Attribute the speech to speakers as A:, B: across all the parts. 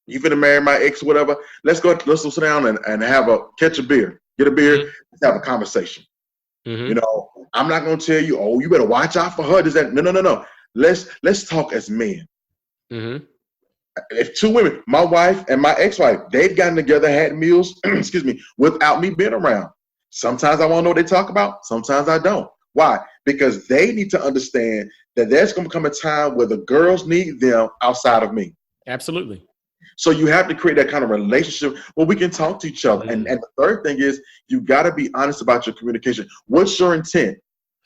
A: You finna marry my ex, whatever. Let's go sit down and catch a beer, get a beer, let's have a conversation. You know, I'm not gonna tell you, oh, you better watch out for her. Does that? No. Let's talk as men. If two women, my wife and my ex-wife, they've gotten together, had meals, excuse me, without me being around. Sometimes I want to know what they talk about. Sometimes I don't. Why? Because they need to understand that there's going to come a time where the girls need them outside of me.
B: Absolutely.
A: So you have to create that kind of relationship where we can talk to each other. And the third thing is you got to be honest about your communication. What's your intent?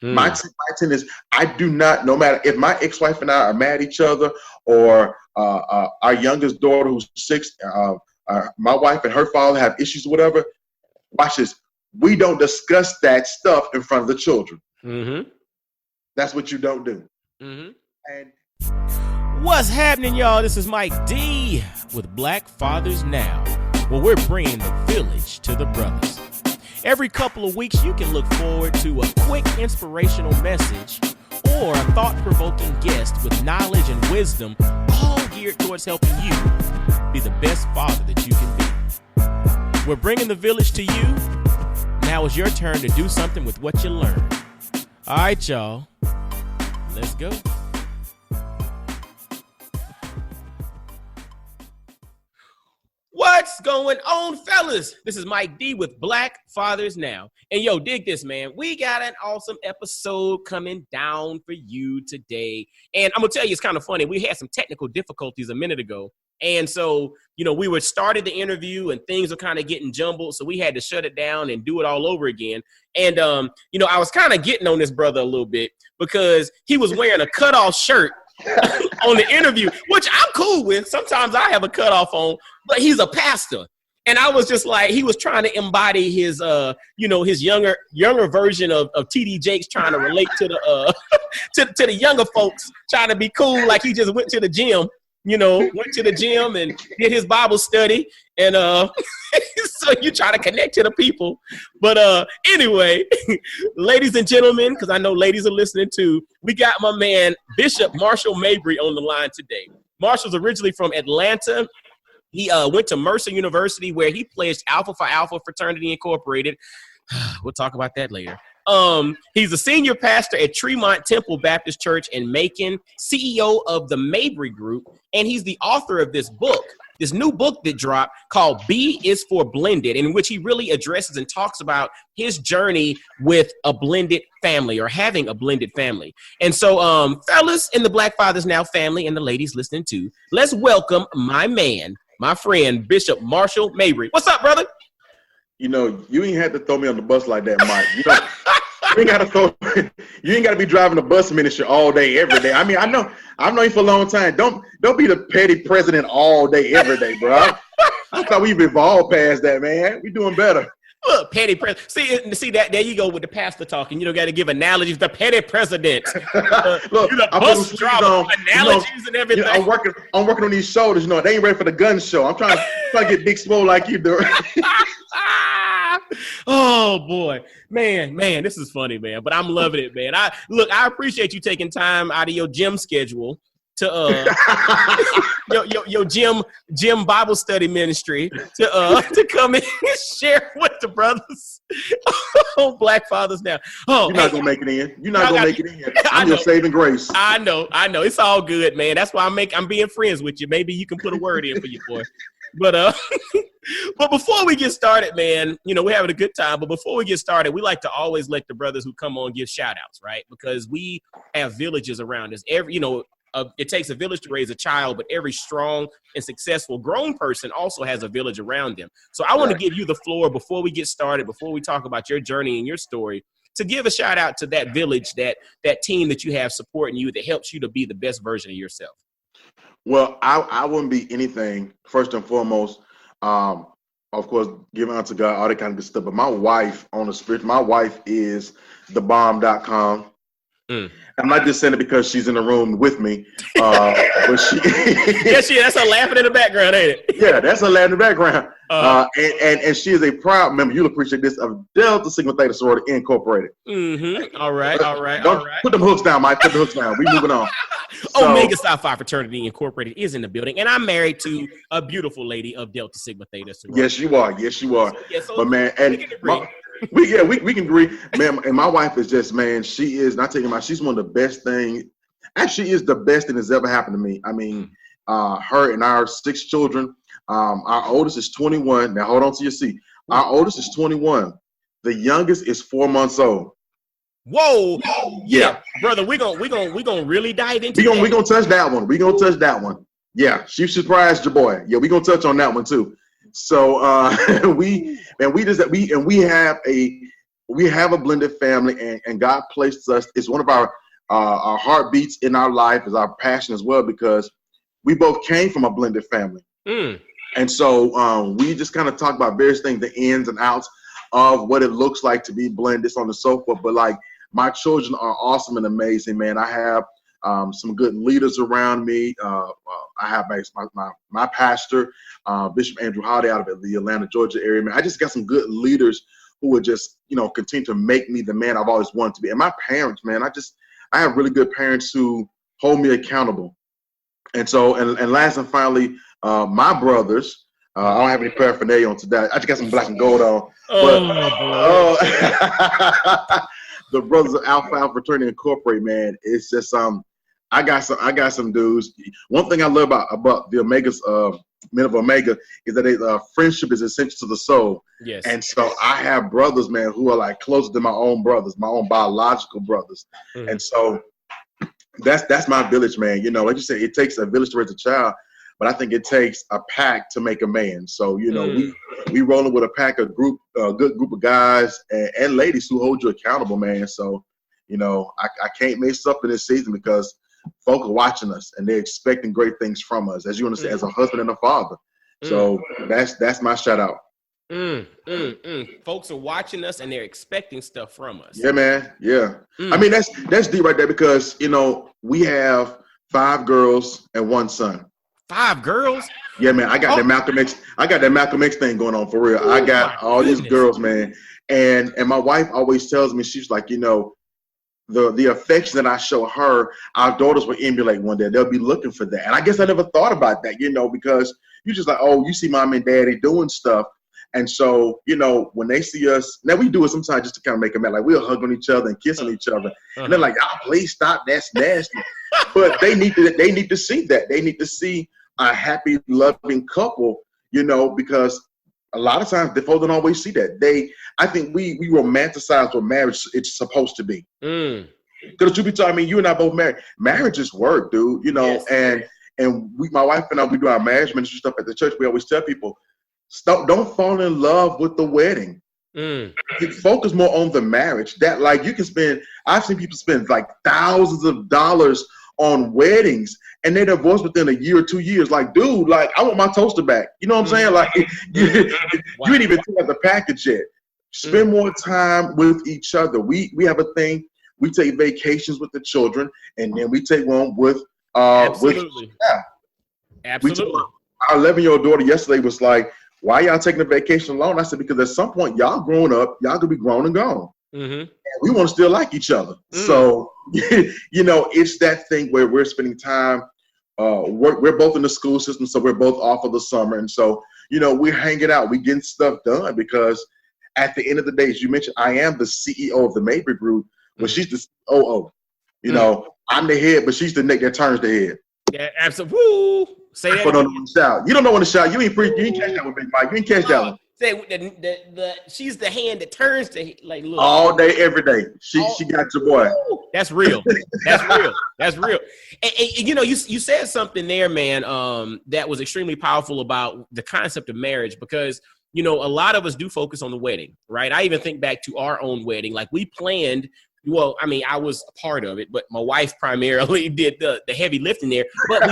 A: My intent is I do not, no matter if my ex-wife and I are mad at each other, or our youngest daughter who's 6, my wife and her father have issues or whatever, watch this. We don't discuss that stuff in front of the children. That's what you don't do. And
B: what's happening, y'all? This is Mike D with Black Fathers Now, where we're bringing the village to the brothers. Every couple of weeks, you can look forward to a quick inspirational message or a thought-provoking guest with knowledge and wisdom, all geared towards helping you be the best father that you can be. We're bringing the village to you. Now it's your turn to do something with what you learned. All right, y'all. Let's go. What's going on, fellas? This is Mike D with Black Fathers Now. And yo, dig this, man. We got an awesome episode coming down for you today. And I'm going to tell you, it's kind of funny. We had some technical difficulties a minute ago. And so, you know, we were started the interview and things were kind of getting jumbled. So we had to shut it down and do it all over again. And, you know, I was kind of getting on this brother a little bit because he was wearing a cutoff shirt on the interview, which I'm cool with. Sometimes I have a cutoff on, but he's a pastor. And I was just like, he was trying to embody his, you know, his younger version of TD Jakes, trying to relate to the, to the younger folks, trying to be cool. Like he just went to the gym, you know, and did his Bible study. And so you try to connect to the people. But anyway, ladies and gentlemen, because I know ladies are listening too, we got my man, Bishop Marshall Mabry, on the line today. Marshall's originally from Atlanta. He went to Mercer University, where he pledged Alpha Phi Alpha Fraternity Incorporated. We'll talk about that later. He's a senior pastor at Tremont Temple Baptist Church in Macon, CEO of the Mabry Group, and he's the author of this book, this new book that dropped called B is for Blended, in which he really addresses and talks about his journey with a blended family or having a blended family. And so, fellas in the Black Fathers Now family and the ladies listening too, let's welcome my man, my friend, Bishop Marshall Mabry. What's up, brother?
A: You know, you ain't had to throw me on the bus like that, Mike. You know, you ain't got to be driving the bus ministry all day, every day. I mean, I've known you for a long time. Don't be the petty president all day, every day, bro. I thought we've evolved past that, man. We doing better.
B: Look, petty president. See that? There you go with the pastor talking. You don't got to give analogies. The petty president.
A: Look, I'm
B: bus driver, analogies and everything.
A: You know, I'm working on these shoulders. You know, they ain't ready for the gun show. I'm trying to get big swole like you do.
B: Oh boy, man, this is funny, man. But I'm loving it, man. I appreciate you taking time out of your gym schedule to your gym Bible study ministry to come in and share with the brothers on Black Fathers Now. Oh,
A: you're not gonna make it in. You're not gonna make it in. I'm your saving grace.
B: I know. It's all good, man. That's why I'm being friends with you. Maybe you can put a word in for your boy. But but before we get started, man, you know, we're having a good time. But before we get started, we like to always let the brothers who come on give shout outs, right? Because we have villages around us. It takes a village to raise a child, but every strong and successful grown person also has a village around them. So I want to give you the floor before we get started, before we talk about your journey and your story, to give a shout out to that village, that team that you have supporting you, that helps you to be the best version of yourself.
A: Well, I wouldn't be anything, first and foremost, of course, giving unto God, all that kind of good stuff. But my wife, on the spirit, my wife is thebomb.com. I'm not just saying it because she's in the room with me, but she.
B: Yeah, that's her laughing in the background, ain't it?
A: Yeah, that's her laughing in the background. And she is a proud member. You'll appreciate this of Delta Sigma Theta Sorority Incorporated.
B: All right.
A: Put them hooks down, Mike. Put the hooks down. We moving on.
B: Omega Psi Phi Fraternity Incorporated is in the building, and I'm married to a beautiful lady of Delta Sigma Theta Sorority.
A: Yes, you are. Yes, you are.
B: So
A: but man, and we can agree, man. And my wife is just, man, she is not taking my. She's one of the best things. Actually, is the best thing that's ever happened to me. I mean, her and our 6 children. Our oldest is 21. Now hold on to your seat. Our oldest is 21. The youngest is 4 months old.
B: Whoa, yeah, brother. We gonna really dive into.
A: We gonna touch that one. We gonna touch that one. Yeah, she surprised your boy. Yeah, we gonna touch on that one too. So we have a blended family, and God placed us. It's one of our heartbeats in our life, is our passion as well, because we both came from a blended family. And so we just kind of talk about various things, the ins and outs of what it looks like to be blended, so on and so forth. But like, my children are awesome and amazing, man. I have some good leaders around me. I have my pastor, Bishop Andrew Howdy, out of the Atlanta, Georgia area, man. I just got some good leaders who would just, continue to make me the man I've always wanted to be. And my parents, man, I have really good parents who hold me accountable. And so, and last and finally, my brothers. I don't have any paraphernalia on today. I just got some black and gold on. The brothers of Alpha Alpha Fraternity Incorporated, man, it's just I got some dudes. One thing I love about the Omegas, men of Omega, is that friendship is essential to the soul.
B: Yes.
A: And so I have brothers, man, who are like closer than my own brothers, my own biological brothers. And so that's my village, man. Like you said, it takes a village to raise a child, but I think it takes a pack to make a man. So, we rolling with a pack, a good group of guys and ladies who hold you accountable, man. So, I can't mess up in this season because folk are watching us and they're expecting great things from us, as you understand, as a husband and a father. So that's my shout out.
B: Folks are watching us and they're expecting stuff from us.
A: Yeah, man. Yeah. I mean, that's deep right there, because, we have 5 girls and 1 son.
B: 5 girls?
A: Yeah, man. I got that Malcolm X thing going on for real. I got all these girls, man. And my wife always tells me, she's like, the affection that I show her, our daughters will emulate one day. They'll be looking for that. And I guess I never thought about that, because you just like, oh, you see mom and daddy doing stuff. And so, when they see us, now we do it sometimes just to kind of make them mad. Like, we'll hug on each other and kiss on each other. And they're like, oh, please stop. That's nasty. But they need to see that. They need to see a happy, loving couple, because a lot of times the folks don't always see that. I think we romanticize what marriage it's supposed to be. Because truth be told, I mean, you and I both married. Marriage is work, dude. Yes. And my wife and I, we do our marriage ministry stuff at the church. We always tell people, don't fall in love with the wedding. Focus more on the marriage. That, like, you can spend. I've seen people spend like thousands of dollars on weddings, and they divorce within a year or 2 years. Like, dude, like, I want my toaster back. You know what I'm saying? Like, you ain't even took out the package yet. Spend more time with each other. We have a thing. We take vacations with the children, and then we take one with
B: Absolutely.
A: Absolutely. Our 11-year-old daughter yesterday was like, "Why y'all taking a vacation alone?" I said, "Because at some point y'all growing up, y'all gonna be grown and gone. And we want to still like each other." So it's that thing where we're spending time. We're both in the school system, so we're both off of the summer, and so we're hanging out, we getting stuff done, because at the end of the day, as you mentioned, I am the CEO of the Mabry Group, but she's the COO. I'm the head, but she's the neck that turns the head.
B: Yeah, absolutely. Say that.
A: You don't know when to shout. You ain't catch that one, Big Mike. You ain't catch that one.
B: Say she's the hand that turns the, like, look.
A: All day, every day. She got your boy.
B: That's real. That's real. That's real. And you said something there, man, that was extremely powerful about the concept of marriage, because a lot of us do focus on the wedding, right? I even think back to our own wedding. Like, we planned. Well, I mean, I was a part of it, but my wife primarily did the heavy lifting there. But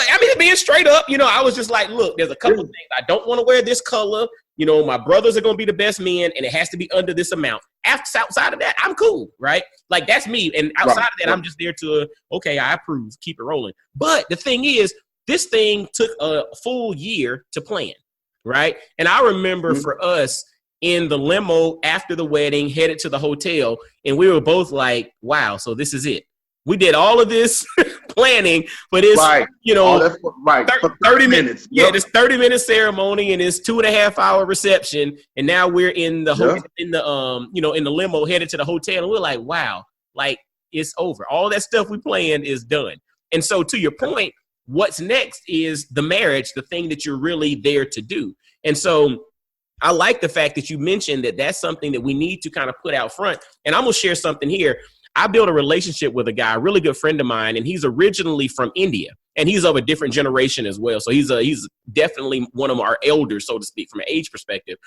B: I mean, being straight up, I was just like, look, there's a couple of things. I don't want to wear this color. my brothers are going to be the best men, and it has to be under this amount. Outside of that, I'm cool, right? Like, that's me. And outside of that, I'm just there to, okay, I approve, keep it rolling. But the thing is, this thing took a full year to plan, right? And I remember for us in the limo after the wedding, headed to the hotel, and we were both like, wow, so this is it. We did all of this planning for this, 30 minutes. Yeah, this 30-minute ceremony and this 2.5-hour reception, and now we're in the in the limo headed to the hotel, and we're like, wow, like, it's over. All that stuff we planned is done. And so, to your point, what's next is the marriage, the thing that you're really there to do. And so, I like the fact that you mentioned that that's something that we need to kind of put out front. And I'm gonna share something here. I built a relationship with a guy, a really good friend of mine, and he's originally from India, and he's of a different generation as well. So he's definitely one of our elders, so to speak, from an age perspective.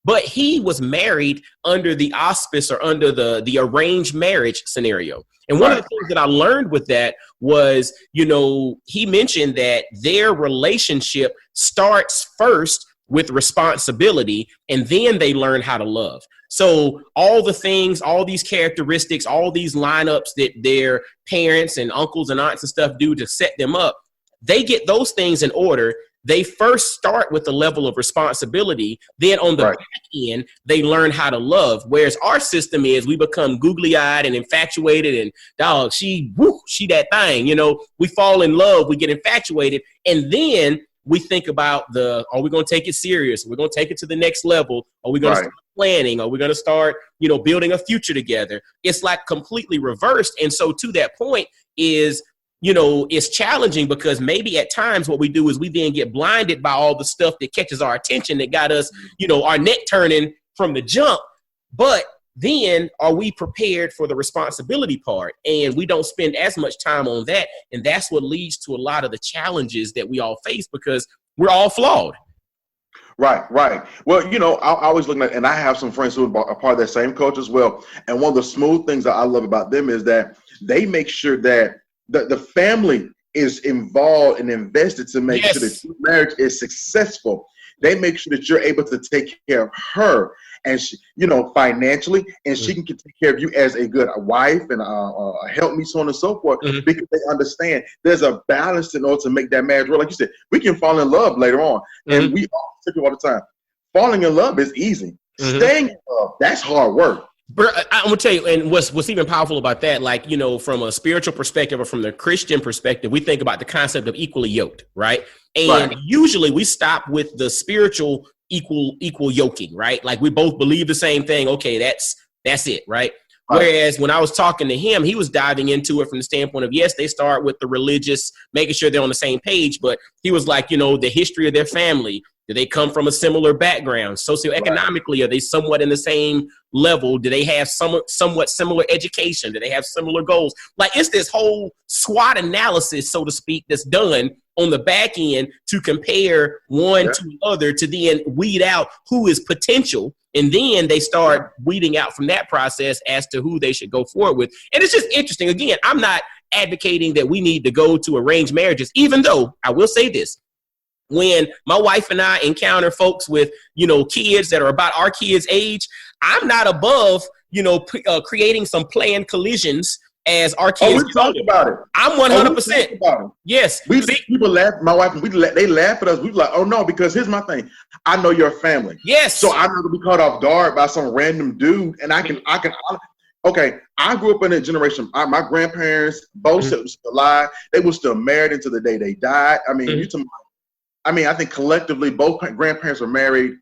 B: But he was married under the auspice or under the arranged marriage scenario. And one of the things that I learned with that was, he mentioned that their relationship starts first with responsibility, and then they learn how to love. So all the things, all these characteristics, all these lineups that their parents and uncles and aunts and stuff do to set them up, they get those things in order. They first start with the level of responsibility. Then on the back end, they learn how to love. Whereas our system is we become googly-eyed and infatuated and, dog, she that thing. We fall in love, we get infatuated, and then we think about are we going to take it serious? We're going to take it to the next level. Are we going to start planning? Are we going to start, building a future together? It's like completely reversed. And so to that point is, it's challenging because maybe at times what we do is we then get blinded by all the stuff that catches our attention that got us, our neck turning from the jump. But then are we prepared for the responsibility part? And we don't spend as much time on that. And that's what leads to a lot of the challenges that we all face because we're all flawed.
A: Right. Well, I always look at, and I have some friends who are part of that same culture as well. And one of the smooth things that I love about them is that they make sure that the family is involved and invested to make sure that your marriage is successful. They make sure that you're able to take care of her and she, financially, and she can take care of you as a good wife and help me, so on and so forth, because they understand there's a balance in order to make that marriage work. Like you said, we can fall in love later on, and we all say all the time, falling in love is easy. Staying in love, that's hard work.
B: I'm gonna tell you, and what's even powerful about that, like, from a spiritual perspective or from the Christian perspective, we think about the concept of equally yoked, right? And usually we stop with the spiritual equal yoking, right? Like we both believe the same thing. Okay, that's it, right? Whereas when I was talking to him, he was diving into it from the standpoint of, yes, they start with the religious, making sure they're on the same page, but he was like, the history of their family. Do they come from a similar background? Socioeconomically, are they somewhat in the same level? Do they have somewhat similar education? Do they have similar goals? Like, it's this whole SWOT analysis, so to speak, that's done on the back end to compare one to the other to then weed out who is potential. And then they start weeding out from that process as to who they should go forward with. And it's just interesting. Again, I'm not advocating that we need to go to arranged marriages, even though I will say this. When my wife and I encounter folks with, kids that are about our kids' age, I'm not above, creating some planned collisions as our kids.
A: We talked about it.
B: I'm 100%. Yes.
A: People laugh. My wife, they laugh at us. We like, oh no, because here's my thing. I know your family.
B: Yes.
A: So I'm not gonna be caught off guard by some random dude, and I can. Okay, I grew up in a generation. My grandparents both still alive. They were still married until the day they died. I mean, I think collectively both grandparents were married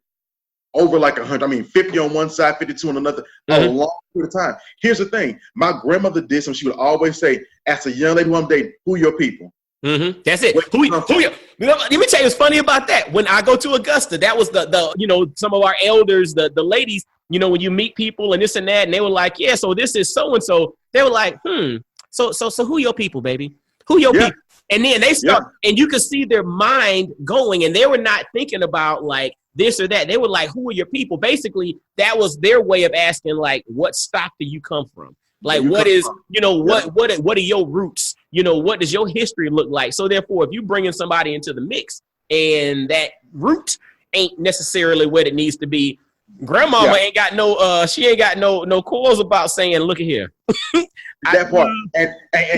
A: over like 100. 50 on one side, 52 on another, a long period of time. Here's the thing. My grandmother did something. She would always say, as a young lady who I'm dating, who are your people?
B: That's it. Who you? Let me tell you what's funny about that. When I go to Augusta, that was the some of our elders, the ladies, when you meet people and this and that, and they were like, yeah, so this is so-and-so. They were like, so who your people, baby? Who your people? And then they start, and you could see their mind going, and they were not thinking about like this or that. They were like, who are your people? Basically, that was their way of asking, like, what stock do you come from? Like, what is, what are your roots? What does your history look like? So therefore, if you bring in somebody into the mix and that root ain't necessarily what it needs to be. Grandmama ain't got no she ain't got no calls about saying, look at here.
A: That part.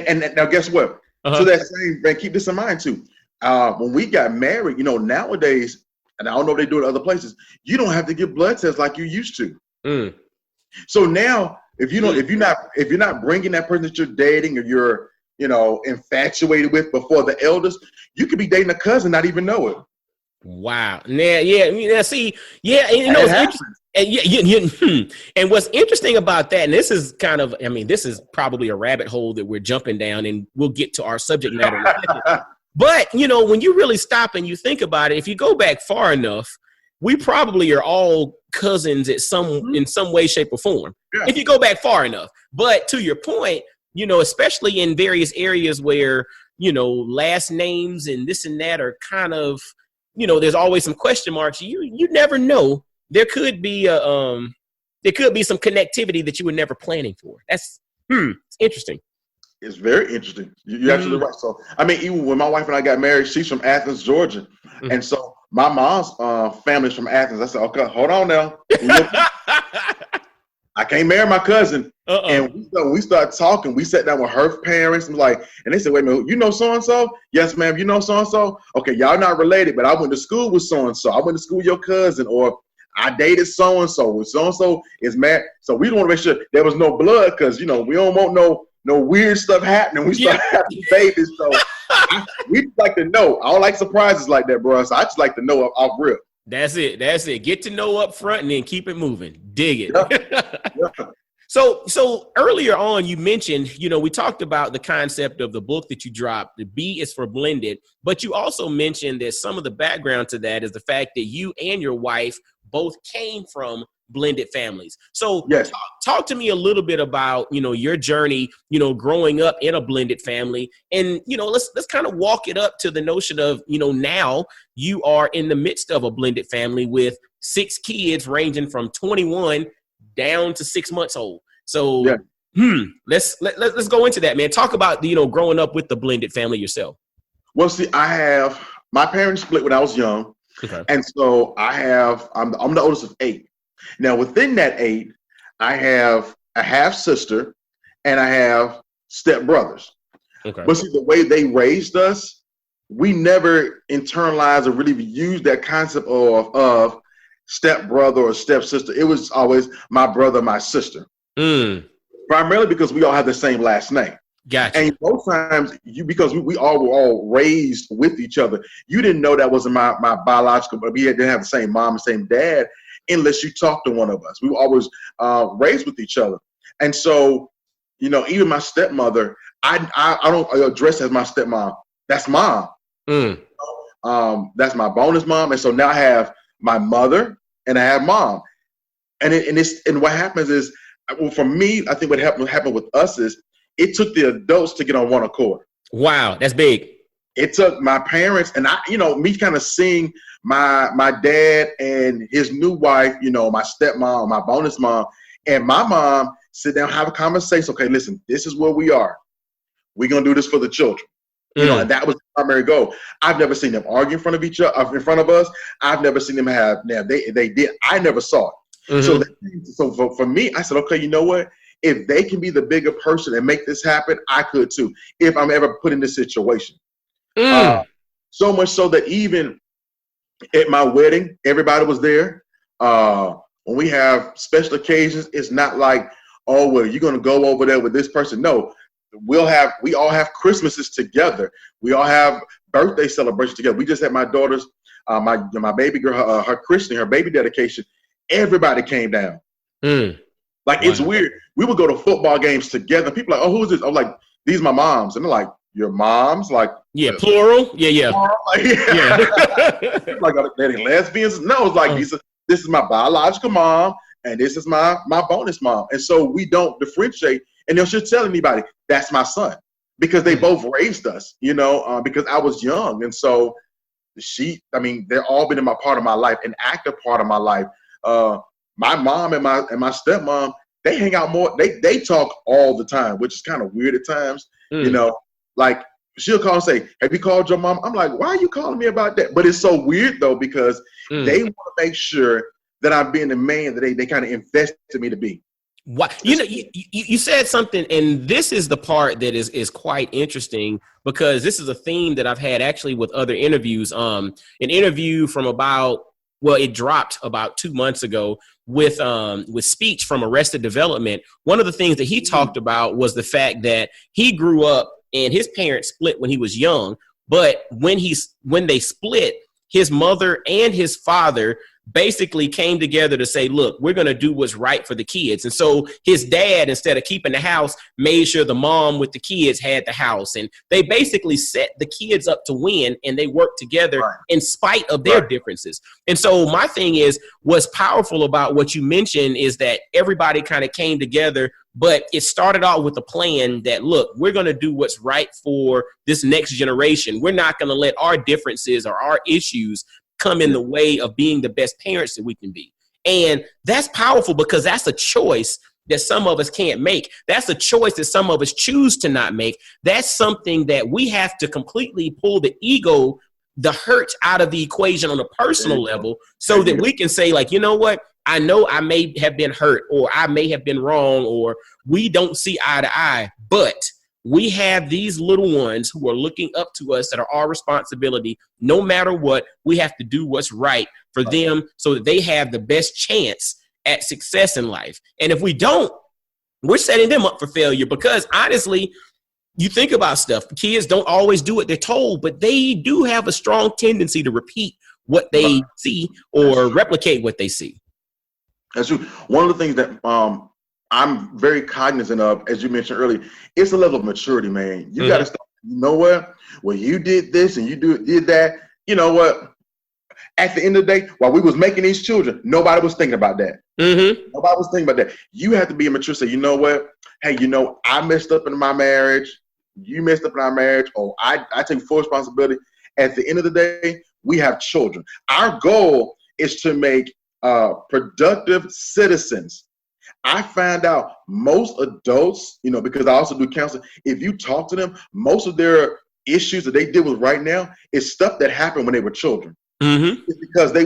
A: And now guess what? So that same, man, keep this in mind too. When we got married, nowadays, and I don't know if they do it in other places, you don't have to give blood tests like you used to. So now, if you're not bringing that person that you're dating or you're infatuated with before the elders, you could be dating a cousin, not even know it.
B: Wow. Yeah. See, yeah, and it's interesting. And what's interesting about that, and this is this is probably a rabbit hole that we're jumping down, and we'll get to our subject matter in a second. But when you really stop and you think about it, if you go back far enough, we probably are all cousins in some way, shape, or form. Yeah. If you go back far enough. But to your point, especially in various areas where last names and this and that are kind of there's always some question marks. You never know. There could be some connectivity that you were never planning for. That's it's interesting.
A: It's very interesting. You're absolutely right. So, even when my wife and I got married, she's from Athens, Georgia. And so my mom's family's from Athens. I said, okay, hold on now. I can't marry my cousin. And we started talking. We sat down with her parents and they said, wait a minute, you know so-and-so? Yes, ma'am. You know so-and-so? Okay, y'all not related, but I went to school with so-and-so. I went to school with your cousin, or I dated so-and-so. So-and-so is married. So we want to make sure there was no blood because, we don't want no weird stuff happening. We start having babies. So we like to know. I don't like surprises like that, bro. So I just like to know off rip.
B: That's it. Get to know up front and then keep it moving. Dig it.
A: Yeah.
B: So earlier on, you mentioned, we talked about the concept of the book that you dropped. The B is for blended, but you also mentioned that some of the background to that is the fact that you and your wife both came from blended families. So
A: yes.
B: Talk to me a little bit about, your journey, growing up in a blended family. And, let's kind of walk it up to the notion of, now you are in the midst of a blended family with 6 kids ranging from 21 down to 6 months old. So let's go into that, man. Talk about, growing up with the blended family yourself.
A: Well, see, my parents split when I was young. Okay. And so I'm the oldest of 8. Now, within that 8, I have a half sister and I have step brothers. Okay. But see, the way they raised us, we never internalized or really used that concept of step brother or step sister. It was always my brother, my sister. Primarily because we all have the same last name.
B: Gotcha.
A: And most times, because we all were all raised with each other, you didn't know that wasn't my biological, but we didn't have the same mom and same dad unless you talked to one of us. We were always raised with each other. And so, even my stepmother, I don't address as my stepmom. That's mom. That's my bonus mom. And so now I have my mother and I have mom. And what happens is, well, for me, I think what happened with us is it took the adults to get on one accord.
B: Wow, that's big.
A: It took my parents and me kind of seeing my dad and his new wife, my stepmom, my bonus mom, and my mom sit down, have a conversation. Okay, listen, this is where we are. We're gonna do this for the children. And that was the primary goal. I've never seen them argue in front of each other, in front of us. I've never seen them have. Now they did. I never saw it. So for me, I said, okay, you know what? If they can be the bigger person and make this happen, I could too. If I'm ever put in this situation. So much so that even at my wedding, everybody was there. When we have special occasions, it's not like, oh, well, you're going to go over there with this person. No, we all have Christmases together. We all have birthday celebrations together. We just had my daughter's, my baby girl, her christening, her baby dedication. Everybody came down. It's weird. We would go to football games together. People are like, oh, who is this? I'm like, these are my moms. And they're like, your moms? Like,
B: plural? Yeah.
A: Plural? Like, are they lesbians? No, it's like, this is my biological mom, and this is my bonus mom. And so we don't differentiate. And they should tell anybody, that's my son. Because they both raised us, because I was young. And so they're all been in my part of my life, an active part of my life. My mom and my stepmom, they hang out more. They talk all the time, which is kind of weird at times. Like she'll call and say, have you called your mom? I'm like, why are you calling me about that? But it's so weird though, because they want to make sure that I'm being the man that they kind of invested me to be.
B: What you said something, and this is the part that is quite interesting, because this is a theme that I've had actually with other interviews. An interview from it dropped about 2 months ago with Speech from Arrested Development. One of the things that he talked about was the fact that he grew up and his parents split when he was young, but when they split, his mother and his father basically came together to say, look, we're going to do what's right for the kids. And so his dad, instead of keeping the house, made sure the mom with the kids had the house. And they basically set the kids up to win, and they worked together in spite of their differences. And so my thing is, what's powerful about what you mentioned is that everybody kind of came together, but it started out with a plan that, look, we're going to do what's right for this next generation. We're not going to let our differences or our issues come in the way of being the best parents that we can be. And that's powerful, because that's a choice that some of us can't make. That's a choice that some of us choose to not make. That's something that we have to completely pull the ego, the hurt out of the equation on a personal level, so that we can say, like, you know what? I know I may have been hurt, or I may have been wrong, or we don't see eye to eye, but we have these little ones who are looking up to us that are our responsibility. No matter what, we have to do what's right for them so that they have the best chance at success in life. And if we don't, we're setting them up for failure, because honestly, you think about stuff. Kids don't always do what they're told, but they do have a strong tendency to repeat what they see or replicate what they see.
A: That's true. One of the things that I'm very cognizant of, as you mentioned earlier, it's a level of maturity, man. You got to start, you know what? Well, you did this and you did that. You know what? At the end of the day, while we was making these children, nobody was thinking about that. Nobody was thinking about that. You have to be a mature, say, you know what? Hey, you know, I messed up in my marriage. You messed up in our marriage. Oh, I take full responsibility. At the end of the day, we have children. Our goal is to make productive citizens. I found out most adults, you know, because I also do counseling, if you talk to them, most of their issues that they deal with right now is stuff that happened when they were children. It's because they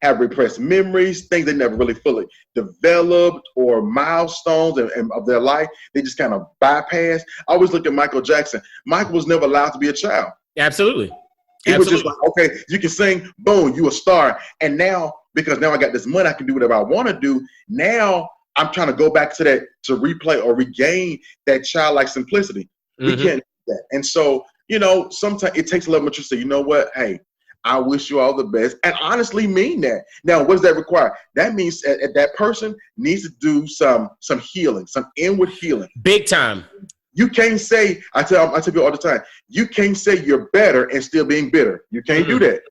A: have repressed memories, things they never really fully developed, or milestones and of their life they just kind of bypassed. I always look at Michael Jackson. Michael was never allowed to be a child.
B: Absolutely.
A: He was just like, okay, you can sing, boom, you a star. And now, because now I got this money, I can do whatever I want to do. Now I'm trying to go back to that, to replay or regain that childlike simplicity. We can't do that. And so, you know, sometimes it takes a little maturity to say, you know what, hey, I wish you all the best, and honestly mean that. Now, what does that require? That means that person needs to do some healing, some inward healing.
B: Big time.
A: You can't say, I tell people all the time, you can't say you're better and still being bitter. You can't do that.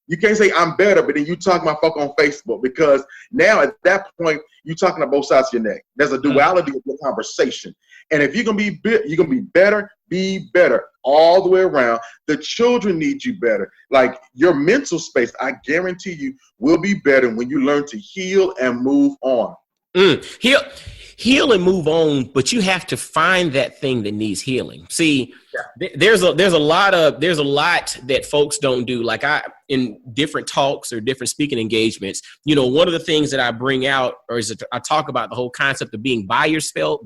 A: You can't say I'm better, but then you talk my fuck on Facebook, because now at that point you're talking on both sides of your neck. There's a duality of the conversation, and if you're gonna be better, be better all the way around. The children need you better. Like, your mental space, I guarantee you, will be better when you learn to heal and move on. Heal and move on, but you have to find that thing that needs healing. See, there's a lot that folks don't do. Like, in different talks or different speaking engagements, you know, one of the things that I bring out, I talk about the whole concept of being by yourself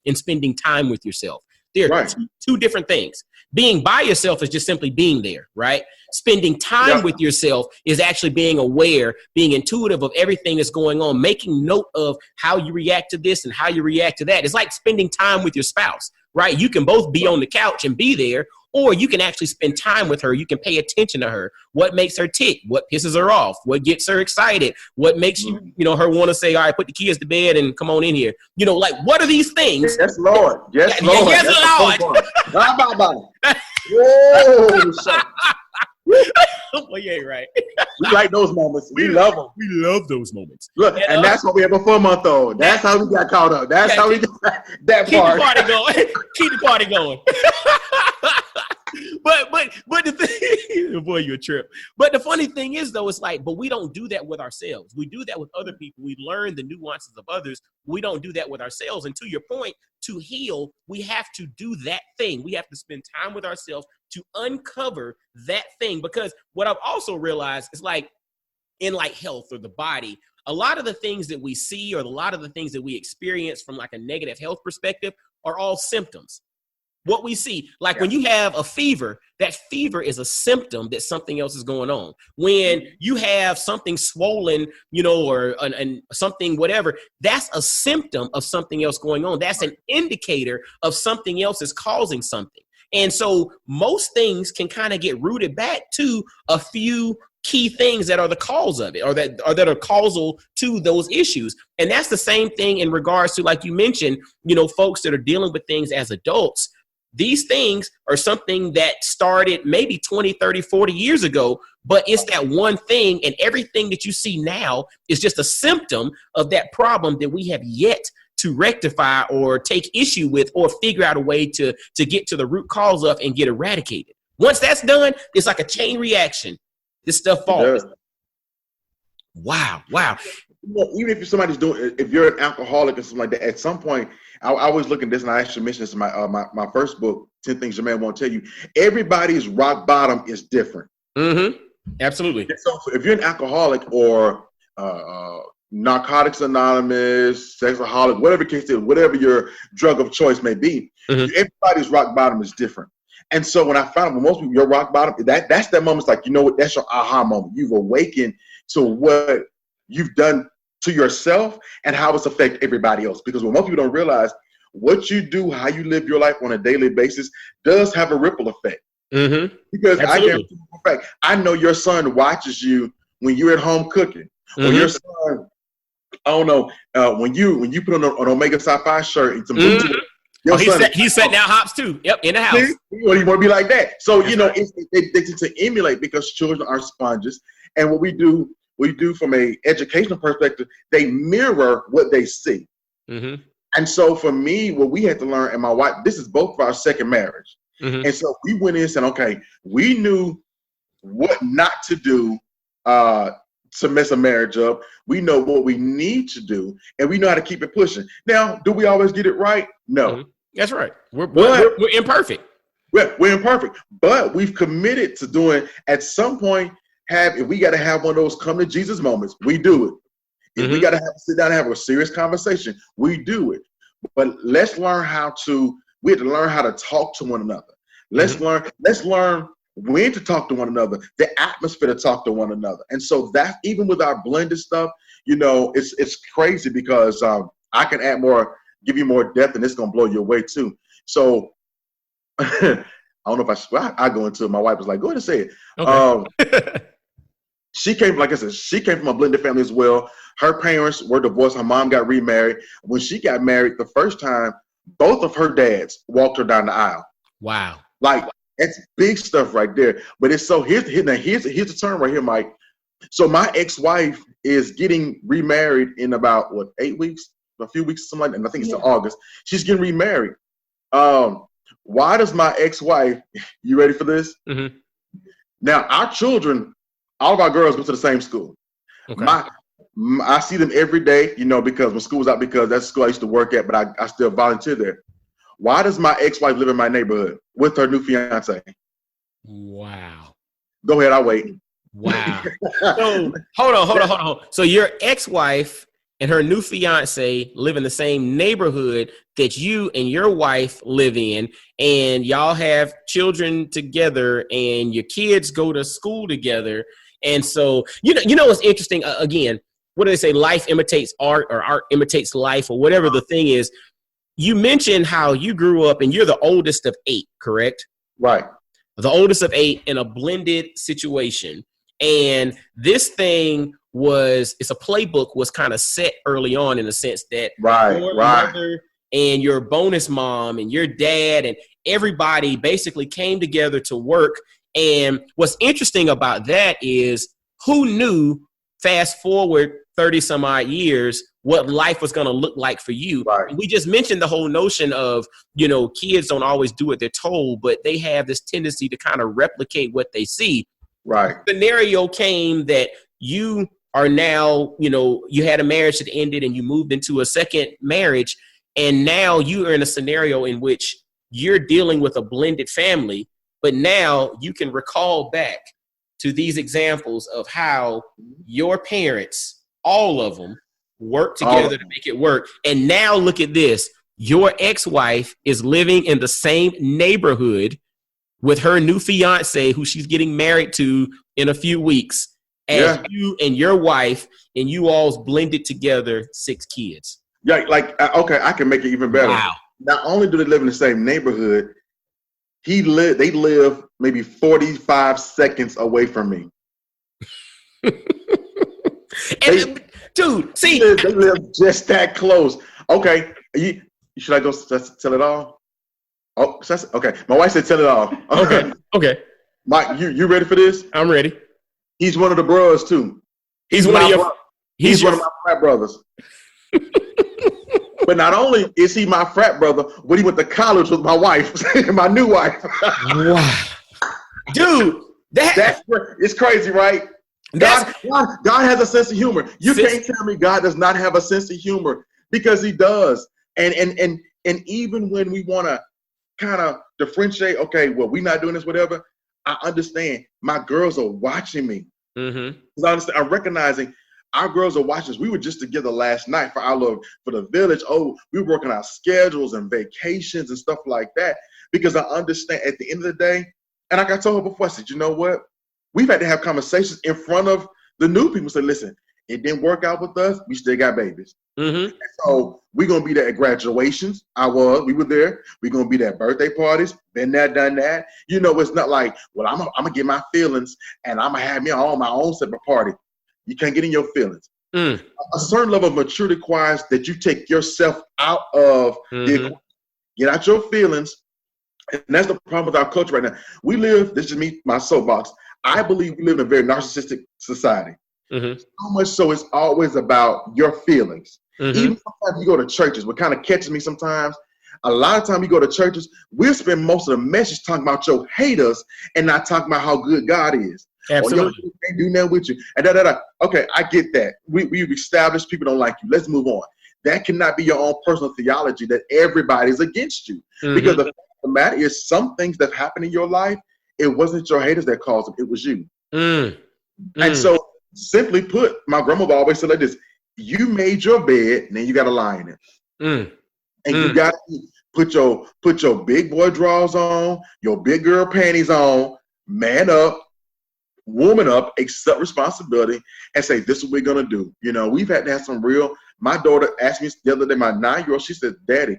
A: and spending time with yourself. There are two different things. Being by yourself is just simply being there, right? Spending time with yourself is actually being aware, being intuitive of everything that's going on, making note of how you react to this and how you react to that. It's like spending time with your spouse, right? You can both be on the couch and be there, or you can actually spend time with her. You can pay attention to her. What makes her tick? What pisses her off? What gets her excited? What makes her want to say, all right, put the kids to bed and come on in here. You know, like, what are these things? Yes, Lord. Yes, Lord. Yes, Lord. Bye. Whoa, well, yeah, right. We like those moments. We love them. We love those moments. Look, and that's what we have a 4-month-old. That's how we got caught up. That's how we got that part. Keep the party going. Keep the party going.
B: but the thing, boy, you a trip. But the funny thing is, though, it's like, but we don't do that with ourselves. We do that with other people. We learn the nuances of others. We don't do that with ourselves. And to your point, to heal, we have to do that thing. We have to spend time with ourselves to uncover that thing. Because what I've also realized is like in like health or the body, a lot of the things that we see or a lot of the things that we experience from like a negative health perspective are all symptoms. What we see, like when you have a fever, that fever is a symptom that something else is going on. When you have something swollen, you know, or something, whatever, that's a symptom of something else going on. That's an indicator of something else is causing something. And so most things can kind of get rooted back to a few key things that are the cause of it or that are causal to those issues. And that's the same thing in regards to, like you mentioned, you know, folks that are dealing with things as adults. These things are something that started maybe 20, 30, 40 years ago, but it's that one thing, and everything that you see now is just a symptom of that problem that we have yet to rectify or take issue with or figure out a way to get to the root cause of and get eradicated. Once that's done, it's like a chain reaction. This stuff falls. Wow.
A: Even if somebody's doing, if you're an alcoholic or something like that, at some point, I always look at this, and I actually mentioned this in my first book, 10 Things Your Man Won't Tell You. Everybody's rock bottom is different.
B: Mm-hmm. Absolutely.
A: And so if you're an alcoholic or Narcotics Anonymous, sexaholic, whatever case is, whatever your drug of choice may be, everybody's rock bottom is different. And so when I found when most people, your rock bottom, that's that moment. It's like, you know what? That's your aha moment. You've awakened to what you've done to yourself and how it's affect everybody else. Because what most people don't realize, what you do, how you live your life on a daily basis does have a ripple effect. Mm-hmm. Because I guarantee you, in fact, I know your son watches you when you're at home cooking. Mm-hmm. When your son, I don't know, when you put on an Omega Sci-Fi shirt and some boots.
B: He's setting out hops too. Yep, in the house.
A: Well, you want to be like that. So, you know, they to emulate because children are sponges. And what we do from a educational perspective, they mirror what they see. Mm-hmm. And so for me, what we had to learn, and my wife, this is both of our second marriage. Mm-hmm. And so we went in and said, okay, we knew what not to do to mess a marriage up. We know what we need to do, and we know how to keep it pushing. Now, do we always get it right? No.
B: Mm-hmm. That's right. We're imperfect.
A: We're imperfect, but we've committed to doing at some point. If we got to have one of those come to Jesus moments, we do it. If we got to sit down and have a serious conversation, we do it. But let's learn we have to learn how to talk to one another. Let's learn when to talk to one another, the atmosphere to talk to one another. And so that even with our blended stuff, you know, it's crazy because I can give you more depth, and it's going to blow you away too. So I don't know if I go into it. My wife was like, go ahead and say it. Okay. She came from a blended family as well. Her parents were divorced. Her mom got remarried. When she got married the first time, both of her dads walked her down the aisle.
B: Wow.
A: Like, that's big stuff right there. But it's so here's the turn right here, Mike. So my ex-wife is getting remarried in about 8 weeks, a few weeks, something like that. And I think it's in August. She's getting remarried. Why does my ex-wife, you ready for this? Mm-hmm. Now, our children, all of our girls go to the same school. Okay. I see them every day, you know, because when school's out, because that's the school I used to work at, but I still volunteer there. Why does my ex-wife live in my neighborhood with her new fiance?
B: Wow.
A: Go ahead, I'll wait.
B: Wow. So hold on. So your ex-wife and her new fiance live in the same neighborhood that you and your wife live in, and y'all have children together, and your kids go to school together. And so, you know what's interesting? Again, what do they say? Life imitates art, or art imitates life, or whatever the thing is. You mentioned how you grew up, and you're the oldest of 8, correct?
A: Right.
B: The oldest of 8 in a blended situation. And this thing it's a playbook was kind of set early on, in the sense that your mother and your bonus mom and your dad and everybody basically came together to work. And what's interesting about that is, who knew fast forward 30 some odd years, what life was going to look like for you.
A: Right.
B: We just mentioned the whole notion of, kids don't always do what they're told, but they have this tendency to kind of replicate what they see.
A: Right.
B: The scenario came that you are now, you had a marriage that ended and you moved into a second marriage. And now you are in a scenario in which you're dealing with a blended family, but now you can recall back to these examples of how your parents, all of them, work together to make it work. And now look at this. Your ex-wife is living in the same neighborhood with her new fiance, who she's getting married to in a few weeks, as you and your wife, and you all's blended together 6 kids.
A: Yeah, okay, I can make it even better.
B: Wow.
A: Not only do they live in the same neighborhood, they live maybe 45 seconds away from me.
B: Dude, see,
A: they live just that close. Okay, should I go tell it all? Oh, okay. My wife said tell it all.
B: Okay.
A: Mike, you ready for this?
B: I'm ready.
A: He's one of the bros too. He's one of my frat brothers. But not only is he my frat brother, but he went to college with my wife, my new wife.
B: Wow. Dude,
A: it's crazy, right? God has a sense of humor. You can't tell me God does not have a sense of humor, because he does. And even when we want to kind of differentiate, okay, well, we're not doing this, whatever, I understand my girls are watching me. Mm-hmm. I'm recognizing our girls are watching us. We were just together last night for the village. Oh, we were working our schedules and vacations and stuff like that, because I understand at the end of the day, and like I told her before, I said, you know what? We've had to have conversations in front of the new people. Say, listen, it didn't work out with us. We still got babies. Mm-hmm. So we're going to be there at graduations. We were there. We're going to be there at birthday parties. Been there, done that. It's not like, well, I'm going to get my feelings and I'm going to have my own separate party. You can't get in your feelings. A certain level of maturity requires that you take yourself out of get out your feelings. And that's the problem with our culture right now. This is me, my soapbox. I believe we live in a very narcissistic society. Mm-hmm. So much so it's always about your feelings. Mm-hmm. Even sometimes you go to churches, what kind of catches me sometimes, a lot of time you go to churches, we'll spend most of the message talking about your haters and not talking about how good God is.
B: Absolutely.
A: Or can't do nothing with you. And Okay, I get that. We've established people don't like you. Let's move on. That cannot be your own personal theology that everybody's against you. Mm-hmm. Because the fact of the matter is, some things that happen in your life, it wasn't your haters that caused them, it was you. And so, simply put, my grandmother always said like this: you made your bed, and then you got to lie in it. And you got to put your big boy drawers on, your big girl panties on, man up, woman up, accept responsibility, and say, this is what we're going to do. We've had to have some real. My daughter asked me the other day, my 9-year-old, she said, Daddy,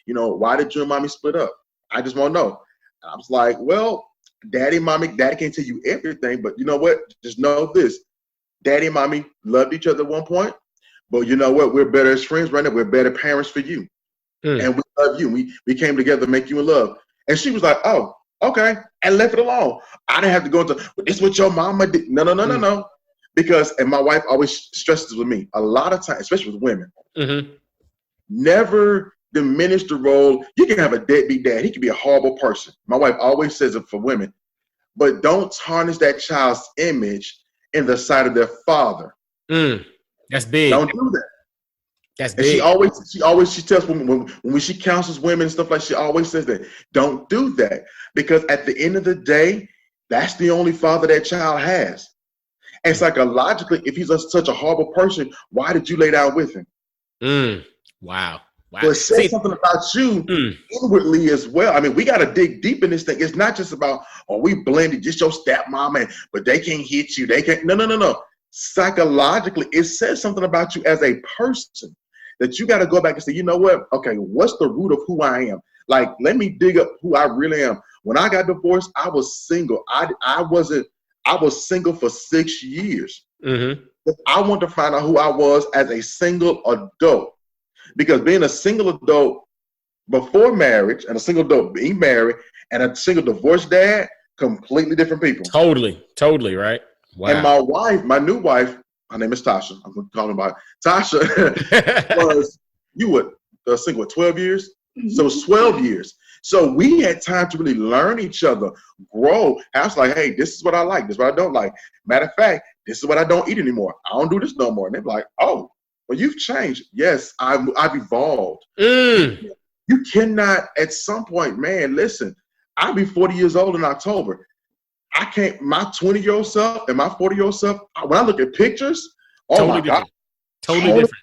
A: why did you and mommy split up? I just want to know. I was like, well, Daddy can't tell you everything, but you know what? Just know this. Daddy and mommy loved each other at one point, but you know what? We're better as friends right now. We're better parents for you. And we love you. We came together to make you in love. And she was like, oh, okay. And left it alone. I didn't have to go into, this is what your mama did. No. Because, and my wife always stresses with me, a lot of times, especially with women, never diminish the role. You can have a deadbeat dad. He can be a horrible person. My wife always says it for women. But don't tarnish that child's image in the sight of their father.
B: That's big.
A: Don't do that.
B: That's
A: big. And she tells women when she counsels women and stuff, like, she always says that don't do that, because at the end of the day, that's the only father that child has. And psychologically, if he's such a horrible person, why did you lay down with him?
B: Wow.
A: So it says something about you inwardly as well. I mean, we got to dig deep in this thing. It's not just about, we blended, just your stepmom, but they can't hit you. They can't. No. Psychologically, it says something about you as a person that you got to go back and say, you know what? Okay, what's the root of who I am? Like, let me dig up who I really am. When I got divorced, I was single. I was single for 6 years. I wanted to find out who I was as a single adult. Because being a single adult before marriage and a single adult being married and a single divorced dad, completely different people.
B: Totally, right? Wow.
A: And my new wife, her name is Tasha. I'm going to call her by Tasha. Was you were single 12 years? So it's 12 years. So we had time to really learn each other, grow. I was like, hey, this is what I like. This is what I don't like. Matter of fact, this is what I don't eat anymore. I don't do this no more. And they're like, oh, well, you've changed. Yes, I've evolved. You cannot, at some point, man, listen, I'll be 40 years old in October. I can't, my 20-year-old self and my 40-year-old self, when I look at pictures, oh totally my different. God.
B: Totally different.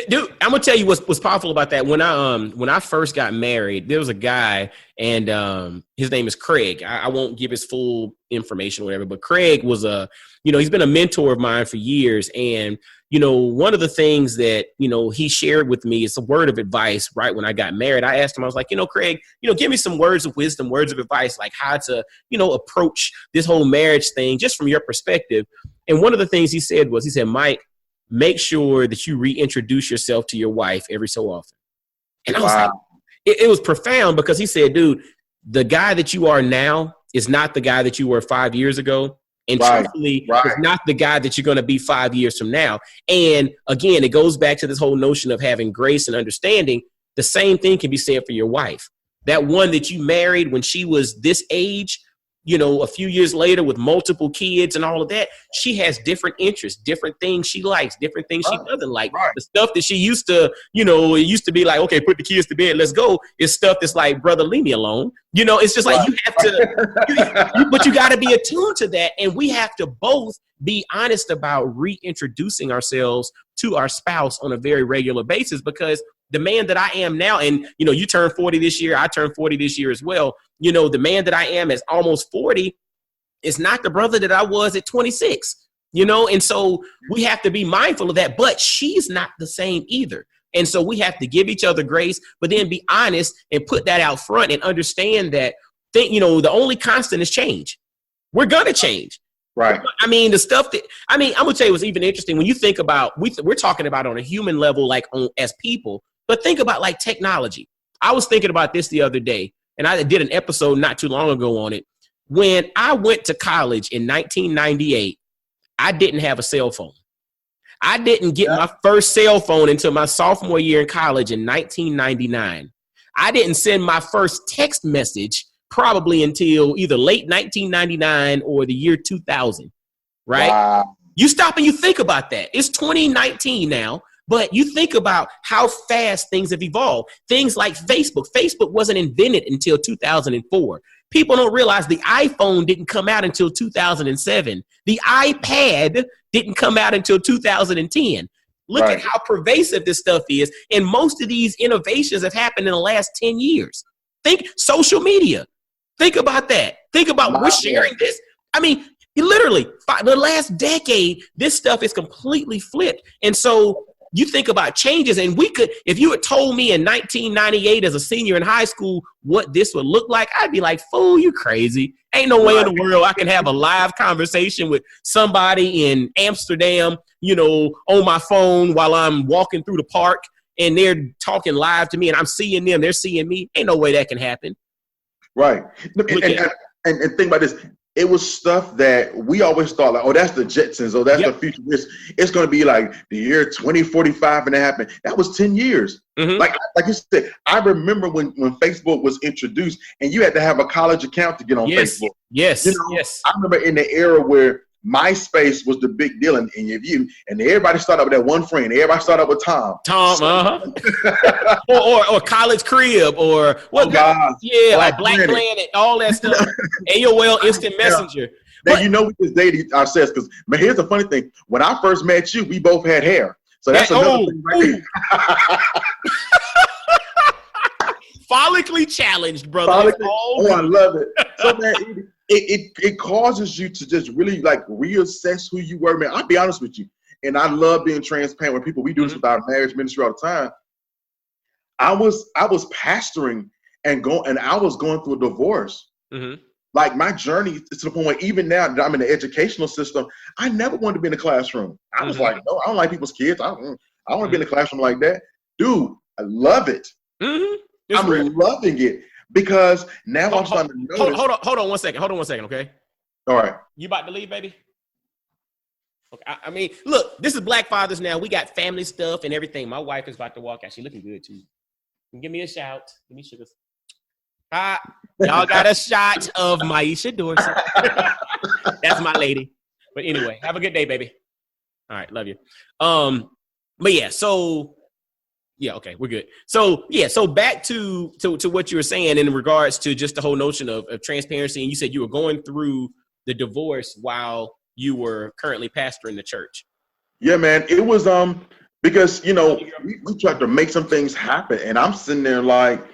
B: Dude, I'm gonna tell you what's powerful about that. When I first got married, there was a guy, and his name is Craig. I won't give his full information or whatever, but Craig was he's been a mentor of mine for years. And, one of the things that, he shared with me is a word of advice right when I got married. I asked him, I was like, Craig, give me some words of wisdom, words of advice, like how to, approach this whole marriage thing just from your perspective. And one of the things he said, Mike, make sure that you reintroduce yourself to your wife every so often. And I was like, it was profound, because he said, dude, the guy that you are now is not the guy that you were 5 years ago. And truthfully, it's not the guy that you're going to be 5 years from now. And again, it goes back to this whole notion of having grace and understanding. The same thing can be said for your wife. That one that you married when she was this age, a few years later with multiple kids and all of that, she has different interests, different things she likes, different things she doesn't like. The stuff that she used to, it used to be like, okay, put the kids to bed, let's go, is stuff that's like, brother, leave me alone. It's just like you have to, but you got to be attuned to that. And we have to both be honest about reintroducing ourselves to our spouse on a very regular basis, because the man that I am now, and, you turned 40 this year, I turned 40 this year as well. The man that I am is almost 40 is not the brother that I was at 26, and so we have to be mindful of that, but she's not the same either. And so we have to give each other grace, but then be honest and put that out front and understand that, the only constant is change. We're going to change. Right. I mean, the stuff that, I'm going to tell you what's even interesting when you think about, we're talking about on a human level, like as people, but think about like technology. I was thinking about this the other day, and I did an episode not too long ago on it. When I went to college in 1998, I didn't have a cell phone. I didn't get my first cell phone until my sophomore year in college in 1999. I didn't send my first text message probably until either late 1999 or the year 2000, right? Wow. You stop and you think about that. It's 2019 now. But you think about how fast things have evolved. Things like Facebook. Facebook wasn't invented until 2004. People don't realize the iPhone didn't come out until 2007. The iPad didn't come out until 2010. Look at how pervasive this stuff is. And most of these innovations have happened in the last 10 years. Think social media. Think about that. Think about we're sharing this. I mean, literally, the last decade, this stuff is completely flipped. And so you think about changes, and we could, if you had told me in 1998 as a senior in high school what this would look like, I'd be like, fool, you crazy. Ain't no way in the world I can have a live conversation with somebody in Amsterdam, on my phone while I'm walking through the park, and they're talking live to me, and I'm seeing them, they're seeing me. Ain't no way that can happen. Right. And think about this. It was stuff that we always thought like, oh, that's the Jetsons, oh, that's the future. It's going to be like the year 2045 and it happened. That was 10 years. Mm-hmm. Like you said, I remember when Facebook was introduced and you had to have a college account to get on Facebook. Yes. Yes. I remember in the era where MySpace was the big deal, and everybody started with that one friend. Everybody started with Tom. or College Crib, or what? Black Planet, all that stuff. AOL Instant Messenger. Now we just dated ourselves because, man, here's the funny thing. When I first met you, we both had hair, so that's another thing right there. Follically challenged, brother. I love it. So, man, it causes you to just really like reassess who you were, man. I'll be honest with you. And I love being transparent with people. We do this with our marriage ministry all the time. I was pastoring and I was going through a divorce. Mm-hmm. Like my journey to the point where even now that I'm in the educational system, I never wanted to be in the classroom. I was like, no, I don't like people's kids. I don't want to be in the classroom like that. Dude, I love it. Mm-hmm. I'm loving it. Because now I'm starting to notice. Hold on one second, okay? All right. You about to leave, baby? Okay. I mean, look, this is Black Fathers Now. We got family stuff and everything. My wife is about to walk out. She looking good too. Give me a shout. Give me sugars. Y'all got a shot of Maisha Dorsey. That's my lady. But anyway, have a good day, baby. All right, love you. But yeah, so yeah, okay, we're good. So yeah, so back to what you were saying in regards to just the whole notion of transparency. And you said you were going through the divorce while you were currently pastoring the church.
A: Yeah, man. It was because we tried to make some things happen, and I'm sitting there like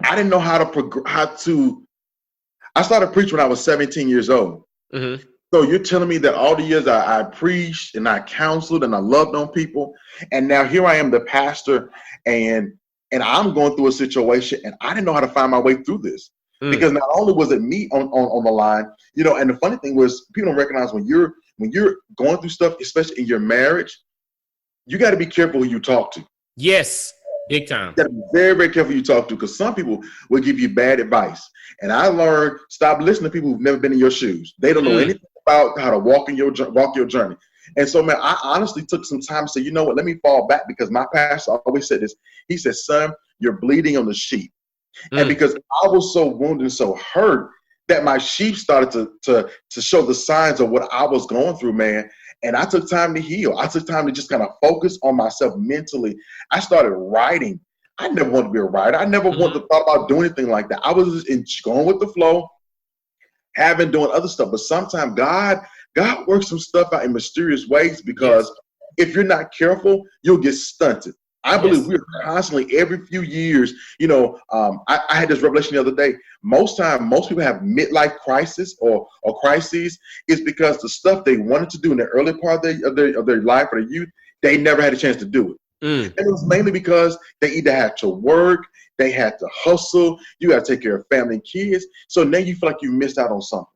A: I didn't know how to. I started preaching when I was 17 years old.
B: Mm-hmm.
A: So you're telling me that all the years I preached and I counseled and I loved on people, and now here I am, the pastor, and I'm going through a situation, and I didn't know how to find my way through this. Because not only was it me on the line, and the funny thing was people don't recognize when you're going through stuff, especially in your marriage, you got to be careful who you talk to.
B: Yes, big time.
A: You got to be very, very careful who you talk to, because some people will give you bad advice. And I learned, stop listening to people who've never been in your shoes. They don't know anything about how to walk your journey. And so, man, I honestly took some time to say, you know what, let me fall back, because my pastor always said this. He said, son, you're bleeding on the sheep. And because I was so wounded and so hurt that my sheep started to show the signs of what I was going through, man. And I took time to heal. I took time to just kind of focus on myself mentally. I started writing. I never wanted to be a writer. I never wanted to thought about doing anything like that. I was just going with the flow, doing other stuff. But sometimes God works some stuff out in mysterious ways, because if you're not careful, you'll get stunted. I believe we're constantly, every few years, I had this revelation the other day. Most people have midlife crisis or crises is because the stuff they wanted to do in the early part of their life or their youth, they never had a chance to do it. And it was mainly because they either had to work, they had to hustle, you got to take care of family and kids. So now you feel like you missed out on something.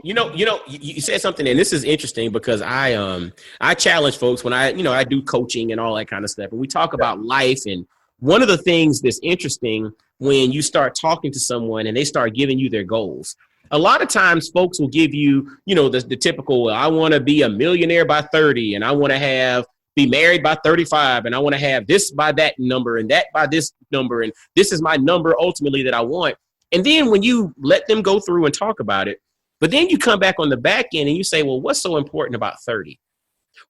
B: You said something, and this is interesting because I challenge folks when I do coaching and all that kind of stuff, and we talk about life. And one of the things that's interesting when you start talking to someone and they start giving you their goals, a lot of times folks will give you, the typical, I want to be a millionaire by 30, and I want to be married by 35, and I want to have this by that number and that by this number, and this is my number ultimately that I want. And then when you let them go through and talk about it, but then you come back on the back end and you say, well, what's so important about 30?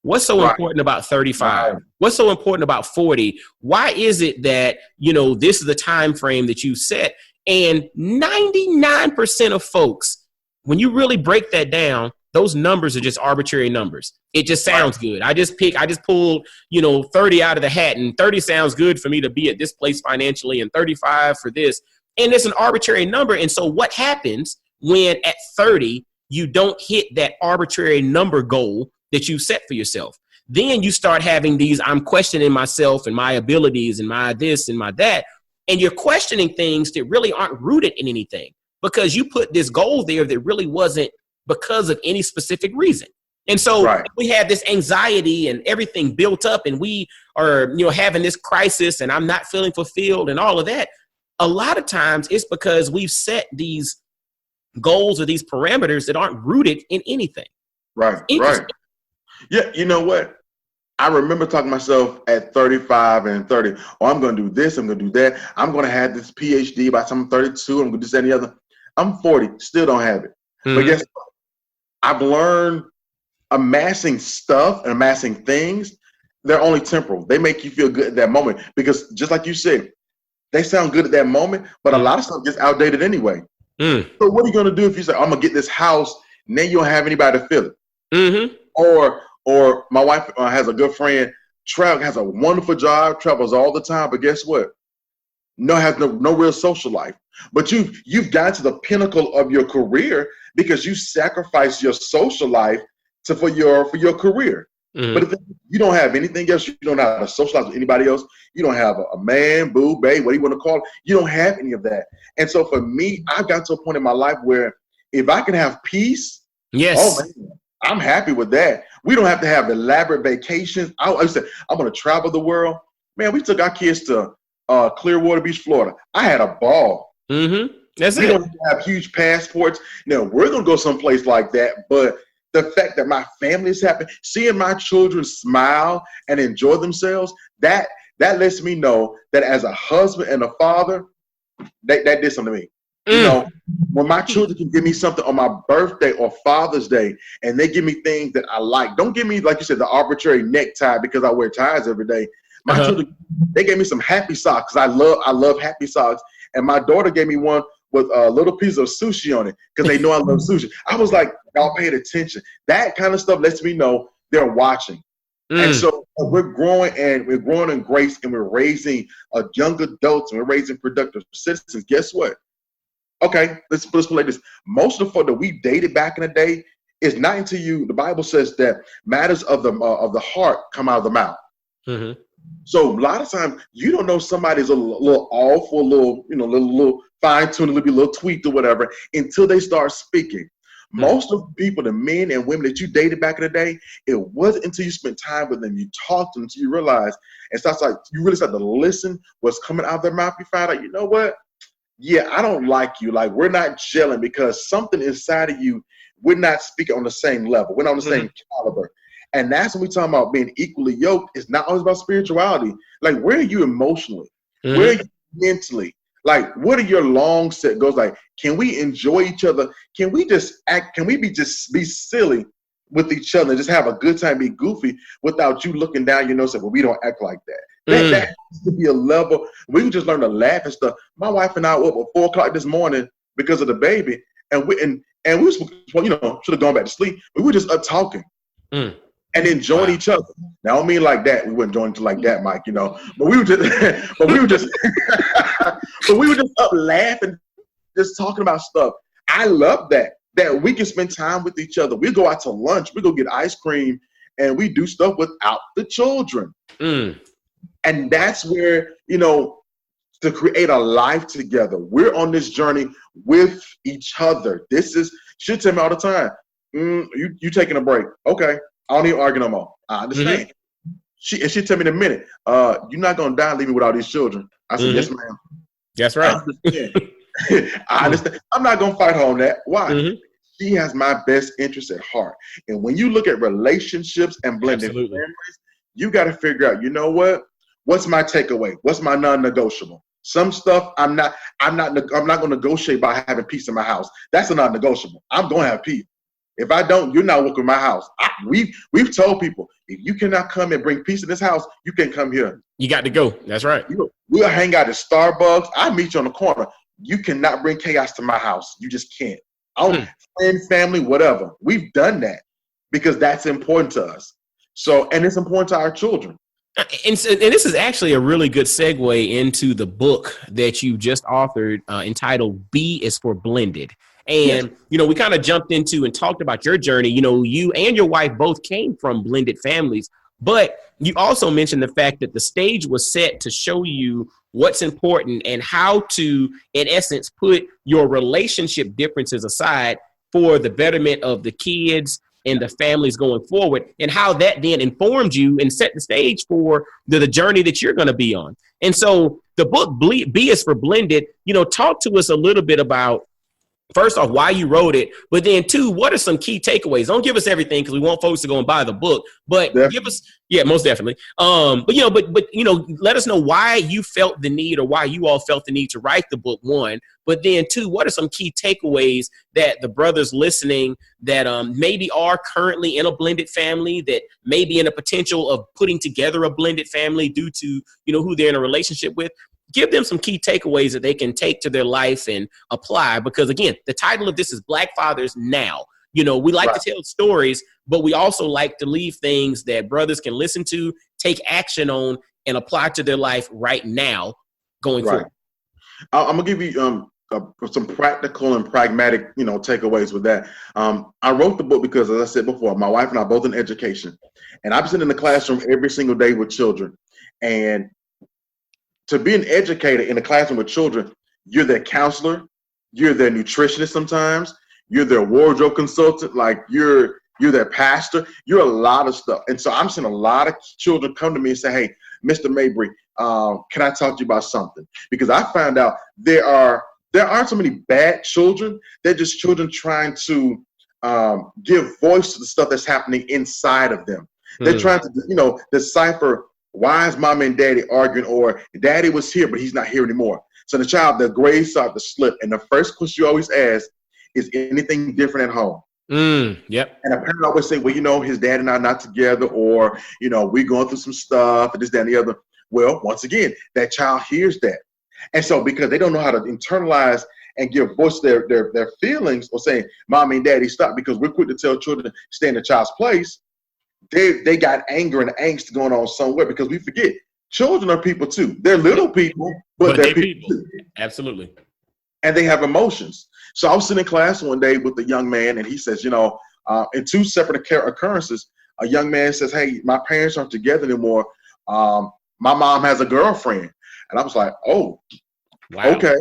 B: What's so important about 35? What's so important about 40? Why is it that, this is the time frame that you set? And 99% of folks, when you really break that down, those numbers are just arbitrary numbers. It just sounds good. I just pulled, 30 out of the hat, and 30 sounds good for me to be at this place financially, and 35 for this. And it's an arbitrary number. And so what happens when at 30, you don't hit that arbitrary number goal that you set for yourself? Then you start having these, I'm questioning myself and my abilities and my this and my that. And you're questioning things that really aren't rooted in anything, because you put this goal there that really wasn't because of any specific reason. And so we have this anxiety and everything built up, and we are, having this crisis, and I'm not feeling fulfilled and all of that. A lot of times it's because we've set these goals or these parameters that aren't rooted in anything.
A: Right. Yeah, you know what? I remember talking to myself at 35 and 30. Oh, I'm going to do this. I'm going to do that. I'm going to have this PhD by the time I'm 32. I'm going to do this and the other. I'm 40. Still don't have it. But guess what? I've learned amassing stuff and amassing things, they're only temporal. They make you feel good at that moment, because just like you said, they sound good at that moment, but a lot of stuff gets outdated anyway. So what are you going to do if you say, I'm going to get this house, and then you don't have anybody to fill it? Or my wife has a good friend, has a wonderful job, travels all the time, but guess what? Has no real social life. But you've gotten to the pinnacle of your career because you sacrificed your social life for your career. But if you don't have anything else, you don't know how to socialize with anybody else. You don't have a man, boo, babe, what do you want to call it? You don't have any of that. And so for me, I've got to a point in my life where if I can have peace, oh man, I'm happy with that. We don't have to have elaborate vacations. I said, I'm going to travel the world. Man, we took our kids to Clearwater Beach, Florida. I had a ball.
B: That's
A: we don't have huge passports. Now, we're going to go someplace like that, but the fact that my family is happy, seeing my children smile and enjoy themselves, that lets me know that as a husband and a father, that did something to me. You know, when my children can give me something on my birthday or Father's Day, and they give me things that I like. Don't give me, like you said, the arbitrary necktie because I wear ties every day. My children, they gave me some happy socks because I love happy socks. And my daughter gave me one with a little piece of sushi on it because they know I love sushi. I was like, y'all paid attention. That kind of stuff lets me know they're watching. And so we're growing in grace, and we're raising young adults, and we're raising productive citizens. Guess what? Okay, let's put it like this. Most of the folk that we dated back in the day is not until the Bible says that matters of the heart come out of the mouth. Mm-hmm. So a lot of times you don't know somebody's a little off or a little fine-tuned, a little tweaked or whatever until they start speaking. Most of the people, the men and women that you dated back in the day, it wasn't until you spent time with them, you talked to them, until you realize, you really start to listen what's coming out of their mouth. You find out, you know what? Yeah, I don't like you. Like, we're not gelling because something inside of you, we're not speaking on the same level. We're not on the same caliber. And that's when we talk about being equally yoked. It's not always about spirituality. Like, where are you emotionally? Where are you mentally? Like, what are your long set goals? Like, can we enjoy each other? Can we just act? Can we be silly with each other and just have a good time, be goofy without you looking down your nose and, well, we don't act like that. That has to be a level. We can just learn to laugh and stuff. My wife and I were up at 4 o'clock this morning because of the baby. And we should have gone back to sleep. But we were just up talking. And enjoying each other. Now, I don't mean like that. We weren't joining to like that, Mike. But we were just, but we were just up laughing, just talking about stuff. I love that we can spend time with each other. We go out to lunch. We go get ice cream, and we do stuff without the children. And that's where to create a life together. We're on this journey with each other. She'll tell me all the time. You taking a break? Okay. I don't even argue no more. I understand. She tell me in a minute, you're not going to die and leave me with all these children. I said, yes, ma'am.
B: That's right.
A: I understand. I'm not going to fight her on that. Why? She has my best interest at heart. And when you look at relationships and blended families, you got to figure out, you know what? What's my takeaway? What's my non-negotiable? Some stuff I'm not going to negotiate by having peace in my house. That's a non-negotiable. I'm going to have peace. If I don't, you're not welcome in my house. We've told people, if you cannot come and bring peace in this house, you can't come here.
B: You got to go. That's right.
A: We'll hang out at Starbucks. I'll meet you on the corner. You cannot bring chaos to my house. You just can't. Friend, family, whatever. We've done that because that's important to us. So, and it's important to our children.
B: And this is actually a really good segue into the book that you just authored entitled B is for Blended. And, we kind of jumped into and talked about your journey. You and your wife both came from blended families, but you also mentioned the fact that the stage was set to show you what's important and how to, in essence, put your relationship differences aside for the betterment of the kids and the families going forward, and how that then informed you and set the stage for the journey that you're going to be on. And so the book B is for Blended, talk to us a little bit about, first off, why you wrote it, but then two, what are some key takeaways? Don't give us everything because we want folks to go and buy the book, but give us, most definitely. But let us know why you felt the need, or why you all felt the need to write the book, one, but then two, what are some key takeaways that the brothers listening that maybe are currently in a blended family, that may be in a potential of putting together a blended family due to, who they're in a relationship with? Give them some key takeaways that they can take to their life and apply. Because again, the title of this is Black Fathers Now. We like to tell stories, but we also like to leave things that brothers can listen to, take action on, and apply to their life right now going forward.
A: I'm going to give you some practical and pragmatic, takeaways with that. I wrote the book because, as I said before, my wife and I are both in education, and I've been in the classroom every single day with children. And to be an educator in a classroom with children, you're their counselor, you're their nutritionist sometimes, you're their wardrobe consultant, like you're their pastor, you're a lot of stuff. And so I'm seeing a lot of children come to me and say, hey, Mr. Mabry, can I talk to you about something? Because I found out there aren't so many bad children. They're just children trying to give voice to the stuff that's happening inside of them. They're trying to, decipher why is mom and daddy arguing, or daddy was here, but he's not here anymore. So the grades start to slip. And the first question you always ask is, anything different at home?
B: Yep.
A: And a parent always say, well, his dad and I are not together, or, we're going through some stuff and this, that, and the other. Well, once again, that child hears that. And so because they don't know how to internalize and give voice to their feelings, or saying, mommy and daddy, stop, because we're quick to tell children, stay in the child's place. They got anger and angst going on somewhere, because we forget children are people too. They're little people, but they're people too.
B: Absolutely.
A: And they have emotions. So I was sitting in class one day with a young man, and he says, in two separate occurrences, a young man says, hey, my parents aren't together anymore. My mom has a girlfriend. And I was like, oh, wow. Okay.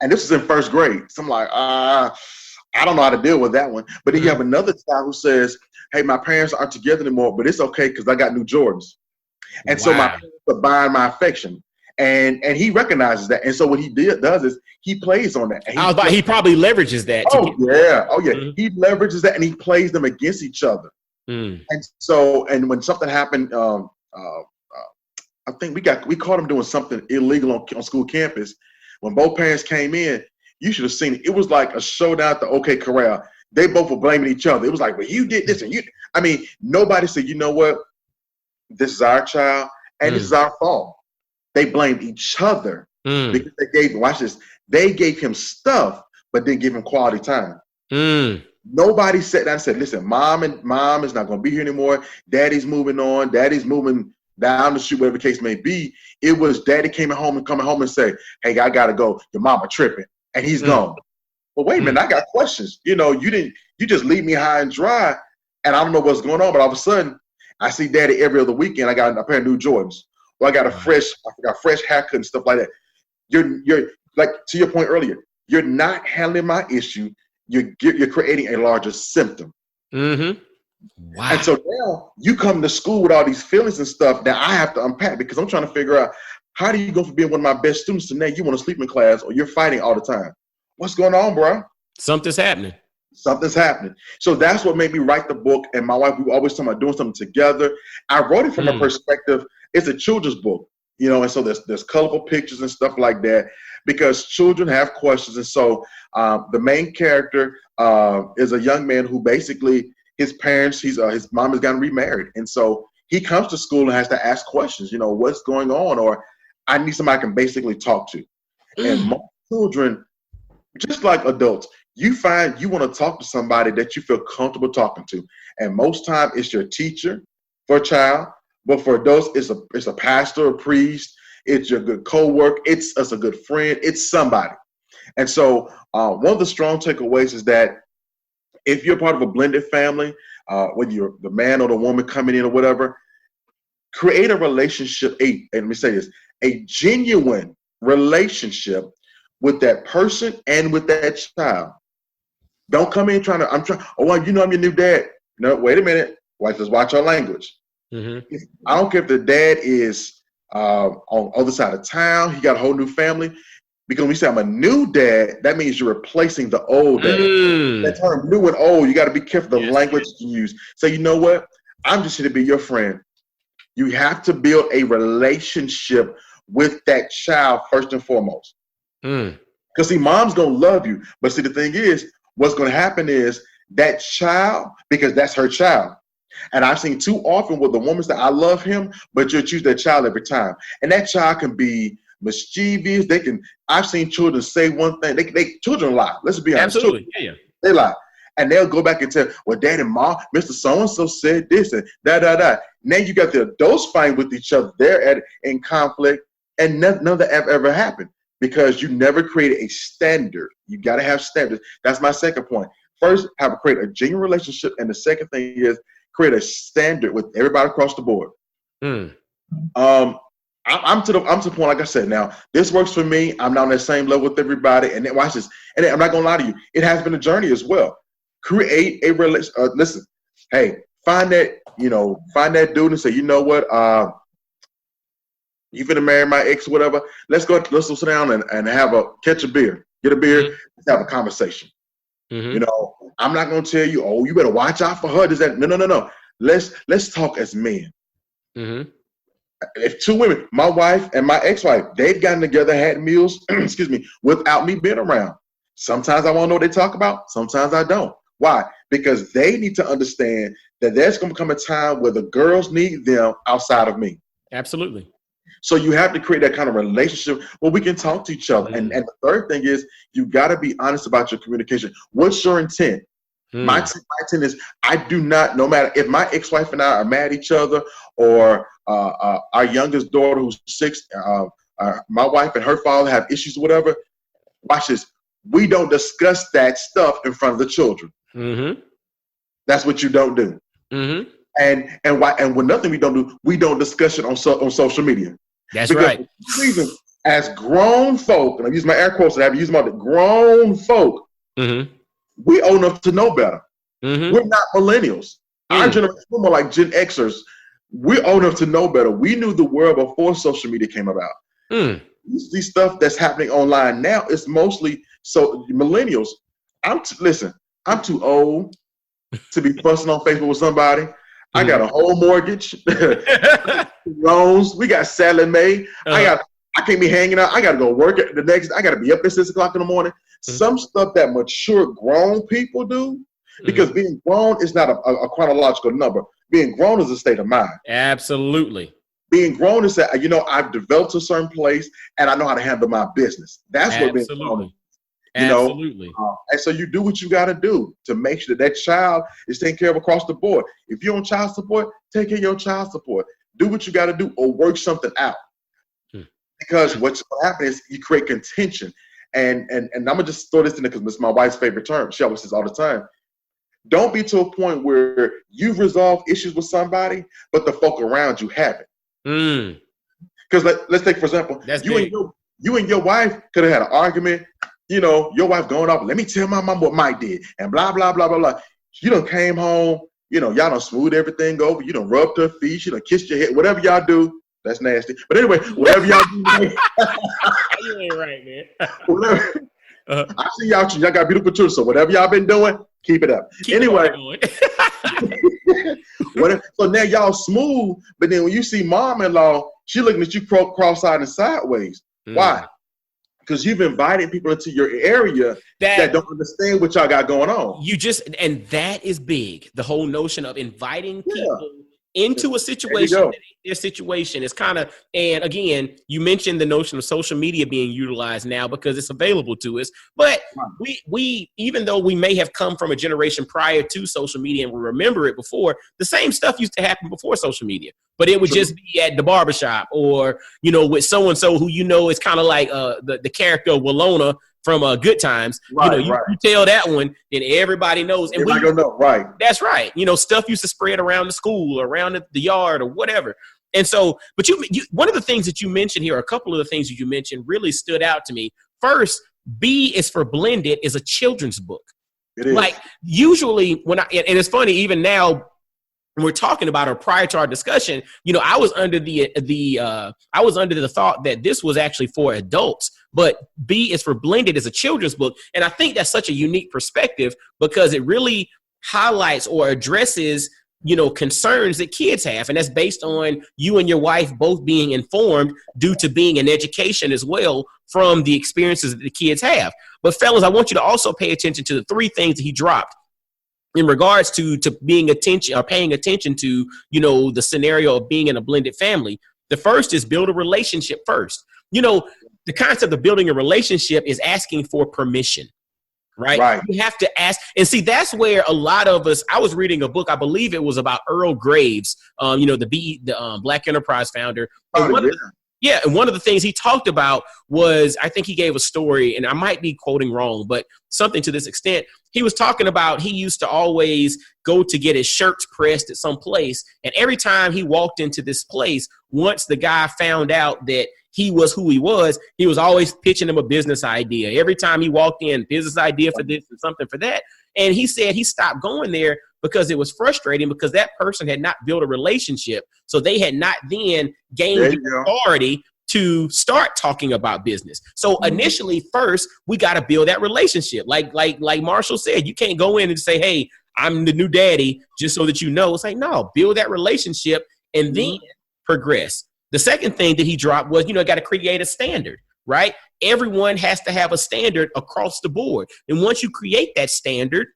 A: And this is in first grade. So I'm like, I don't know how to deal with that one. But then you have another child who says, hey, my parents aren't together anymore, but it's okay because I got new Jordans. And so my parents are buying my affection. And he recognizes that. And so what he does is he plays on that.
B: He probably leverages that.
A: Oh, yeah. He leverages that, and he plays them against each other. And so, and when something happened, I think we caught him doing something illegal on school campus. When both parents came in, you should have seen it. It was like a showdown at the OK Corral. They both were blaming each other. It was like, well, you did this, and nobody said, you know what? This is our child, and this is our fault. They blamed each other because they gave him stuff, but didn't give him quality time. Nobody sat down and said, listen, mom is not going to be here anymore. Daddy's moving on. Daddy's moving down the street, whatever the case may be. It was daddy coming home and say, hey, I got to go. Your mama tripping. And he's gone. Well, wait a minute. I got questions. You just leave me high and dry, and I don't know what's going on. But all of a sudden, I see daddy every other weekend. I got a pair of new Jordans. Or I got a fresh haircut and stuff like that. You're like, to your point earlier, you're not handling my issue. You're creating a larger symptom. Wow. And so now you come to school with all these feelings and stuff that I have to unpack, because I'm trying to figure out, how do you go from being one of my best students to now you want to sleep in class, or you're fighting all the time? What's going on, bro?
B: Something's happening.
A: So that's what made me write the book. And my wife, we always talk about doing something together. I wrote it from a perspective. It's a children's book, and so there's colorful pictures and stuff like that, because children have questions. And so the main character is a young man who basically, his parents, his mom has gotten remarried. And so he comes to school and has to ask questions, what's going on? Or I need somebody I can basically talk to. And most children, just like adults, you find you want to talk to somebody that you feel comfortable talking to. And most time it's your teacher for a child. But for adults, it's a pastor, a priest, it's your good co-worker, it's a good friend, it's somebody. And so one of the strong takeaways is that if you're part of a blended family, whether you're the man or the woman coming in or whatever, create a relationship, and let me say this, a genuine relationship with that person and with that child. Don't come in trying, I'm your new dad. No, wait a minute. Let's watch our language. I don't care if the dad is on the other side of town, he got a whole new family. Because when we say I'm a new dad, that means you're replacing the old dad. That term new and old, you got to be careful the language you use. So you know what? I'm just here to be your friend. You have to build a relationship with that child first and foremost. Because see, mom's going to love you. But see, the thing is, what's going to happen is that child, because that's her child. And I've seen too often with the woman say, I love him, but you'll choose that child every time. And that child can be mischievous. I've seen children say one thing. Children lie. Let's be honest.
B: Absolutely. Yeah.
A: They lie. And they'll go back and tell, well, dad and mom, Mr. So-and-so said this and da. Now you got the adults fighting with each other. They're in conflict, and none of that ever happened because you never created a standard. You got to have standards. That's my second point. First, create a genuine relationship. And the second thing is create a standard with everybody across the board. I'm to the point, like I said, now this works for me. I'm not on that same level with everybody. And then watch this. And then, I'm not going to lie to you. It has been a journey as well. Create a relation. Listen, hey, find that dude and say, you know what? You finna marry my ex, whatever. Let's sit down and catch a beer, get a beer, let's have a conversation. I'm not going to tell you, oh, you better watch out for her. Does that? No. Let's talk as men.
B: Mm-hmm.
A: If two women, my wife and my ex-wife, they've gotten together, had meals, excuse me, without me being around. Sometimes I want to know what they talk about. Sometimes I don't. Why? Because they need to understand that there's going to come a time where the girls need them outside of me.
B: Absolutely.
A: So you have to create that kind of relationship where we can talk to each other. And the third thing is you got to be honest about your communication. What's your intent? My intent is I do not, no matter if my ex-wife and I are mad at each other, or our youngest daughter who's 6, my wife and her father have issues or whatever, watch this. We don't discuss that stuff in front of the children.
B: Mm-hmm.
A: That's what you don't do.
B: Mm-hmm.
A: And when nothing we don't do, we don't discuss it on social media.
B: That's right.
A: Reason, as grown folk, and I use my air quotes, and I use my grown folk, we old enough to know better. We're not millennials. Our generation, we're more like Gen Xers. We're old enough to know better. We knew the world before social media came about. These stuff that's happening online now is mostly so millennials. I'm too old to be fussing on Facebook with somebody. I got a whole mortgage, loans. We got Sally Mae. I can't be hanging out. I got to go work the next. I got to be up at 6 o'clock in the morning. Some stuff that mature grown people do, because being grown is not a chronological number. Being grown is a state of mind.
B: Absolutely.
A: Being grown is that, I've developed a certain place and I know how to handle my business. That's what being grown is.
B: Absolutely.
A: And so you do what you got to do to make sure that child is taken care of across the board. If you're on child support, take care of your child support. Do what you got to do or work something out. Because what's going to happen is you create contention. And I'm going to just throw this in there because it's my wife's favorite term. She always says all the time. Don't be to a point where you've resolved issues with somebody, but the folk around you haven't. Because let's take, for example, you and your wife could have had an argument. Your wife going off, let me tell my mom what Mike did, and blah, blah, blah, blah, blah. You done came home, y'all done smooth everything over. You done rubbed her feet, you done kissed your head, whatever y'all do. That's nasty. But anyway, whatever y'all do.
B: You ain't right, man.
A: Whatever. I see y'all got beautiful children, so whatever y'all been doing, keep it up. Anyway. So now y'all smooth, but then when you see mom-in-law, she looking at you cross-eyed and sideways. Why? Because you've invited people into your area that don't understand what y'all got going on.
B: And that is big. The whole notion of inviting people into a situation that their situation is kind of, and again, you mentioned the notion of social media being utilized now because it's available to us. But we even though we may have come from a generation prior to social media and we remember it before, the same stuff used to happen before social media. But it would just be at the barbershop or, with so-and-so who is kind of like the character of Walona from Good Times. You tell that one, then everybody knows. And
A: everybody know, right.
B: That's right. Stuff used to spread around the school or around the yard or whatever. And so, but you one of the things that you mentioned here, a couple of the things that you mentioned really stood out to me. First, B is for Blended is a children's book.
A: It is.
B: Like usually and it's funny, even now, when we're talking about or prior to our discussion, I was under the thought that this was actually for adults, but B is for Blended is a children's book. And I think that's such a unique perspective because it really highlights or addresses, concerns that kids have. And that's based on you and your wife both being informed due to being in education as well from the experiences that the kids have. But fellas, I want you to also pay attention to the 3 things that he dropped in regards to paying attention to, the scenario of being in a blended family. The first is build a relationship first. The concept of building a relationship is asking for permission, right? You have to ask. And see, that's where a lot of us, I was reading a book, I believe it was about Earl Graves, the Black Enterprise founder. And one of the things he talked about was, I think he gave a story, and I might be quoting wrong, but something to this extent. He was talking about he used to always go to get his shirts pressed at some place. And every time he walked into this place, once the guy found out that he was who he was always pitching him a business idea. Every time he walked in, business idea for this and something for that. And he said he stopped going there because it was frustrating because that person had not built a relationship. So they had not then gained the authority to start talking about business. So initially, first, we got to build that relationship. Like Marshall said, you can't go in and say, hey, I'm the new daddy, just so that you know. It's like, no, build that relationship and then progress. The second thing that he dropped was, got to create a standard, right? Everyone has to have a standard across the board. And once you create that standard,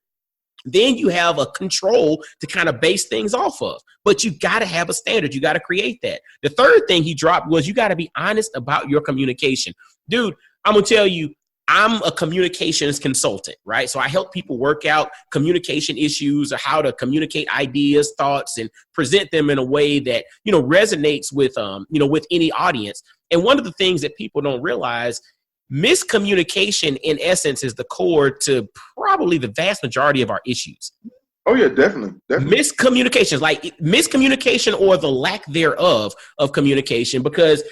B: then you have a control to kind of base things off of. But you got to have a standard. You got to create that. The third thing he dropped was you got to be honest about your communication. Dude, I'm going to tell you, I'm a communications consultant, right? So I help people work out communication issues or how to communicate ideas, thoughts, and present them in a way that, resonates with, with any audience. And one of the things that people don't realize, miscommunication in essence is the core to probably the vast majority of our issues.
A: Oh yeah, definitely.
B: Miscommunications, like miscommunication or the lack thereof of communication, because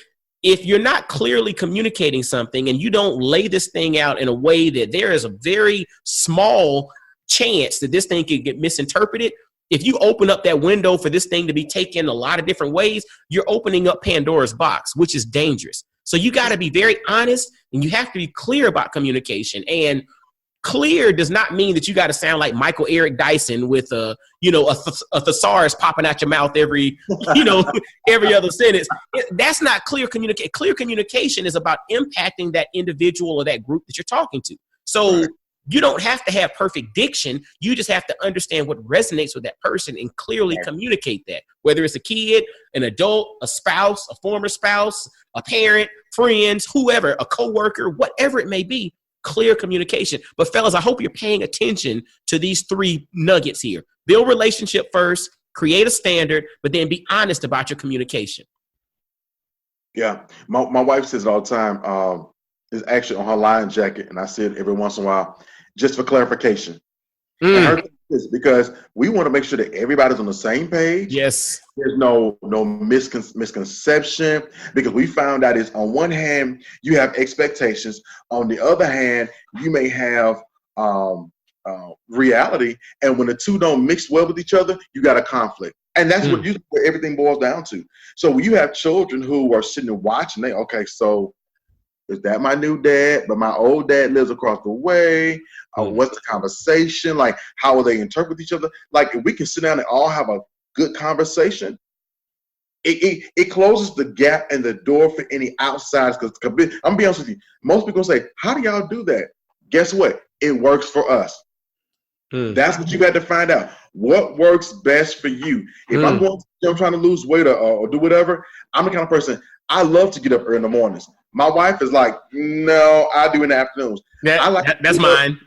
B: if you're not clearly communicating something and you don't lay this thing out in a way that there is a very small chance that this thing could get misinterpreted, if you open up that window for this thing to be taken a lot of different ways, you're opening up Pandora's box, which is dangerous. So you got to be very honest and you have to be clear about communication. And clear does not mean that you got to sound like Michael Eric Dyson with a thesaurus popping out your mouth every other sentence. That's not clear communication. Clear communication is about impacting that individual or that group that you're talking to. So you don't have to have perfect diction. You just have to understand what resonates with that person and clearly communicate that, whether it's a kid, an adult, a spouse, a former spouse, a parent, friends, whoever, a coworker, whatever it may be. Clear communication. But fellas, I hope you're paying attention to these three nuggets here. Build relationship first, create a standard, but then be honest about your communication.
A: Yeah. My wife says it all the time. It's actually on her line jacket, and I say it every once in a while, just for clarification. And her thing is because we want to make sure that everybody's on the same page.
B: Yes.
A: There's no misconception, because we found out is on one hand, you have expectations. On the other hand, you may have reality. And when the two don't mix well with each other, you got a conflict. And that's what everything boils down to. So when you have children who are sitting and watching, so is that my new dad? But my old dad lives across the way. What's the conversation? Like, how will they interpret each other? Like, if we can sit down and all have a good conversation, it closes the gap and the door for any outsiders. Because I'm gonna be honest with you, most people say, how do y'all do that? Guess what? It works for us. That's what you got to find out. What works best for you? If I'm trying to lose weight or do whatever, I'm the kind of person, I love to get up early in the mornings. My wife is like, no, I do in the afternoons.
B: That's mine.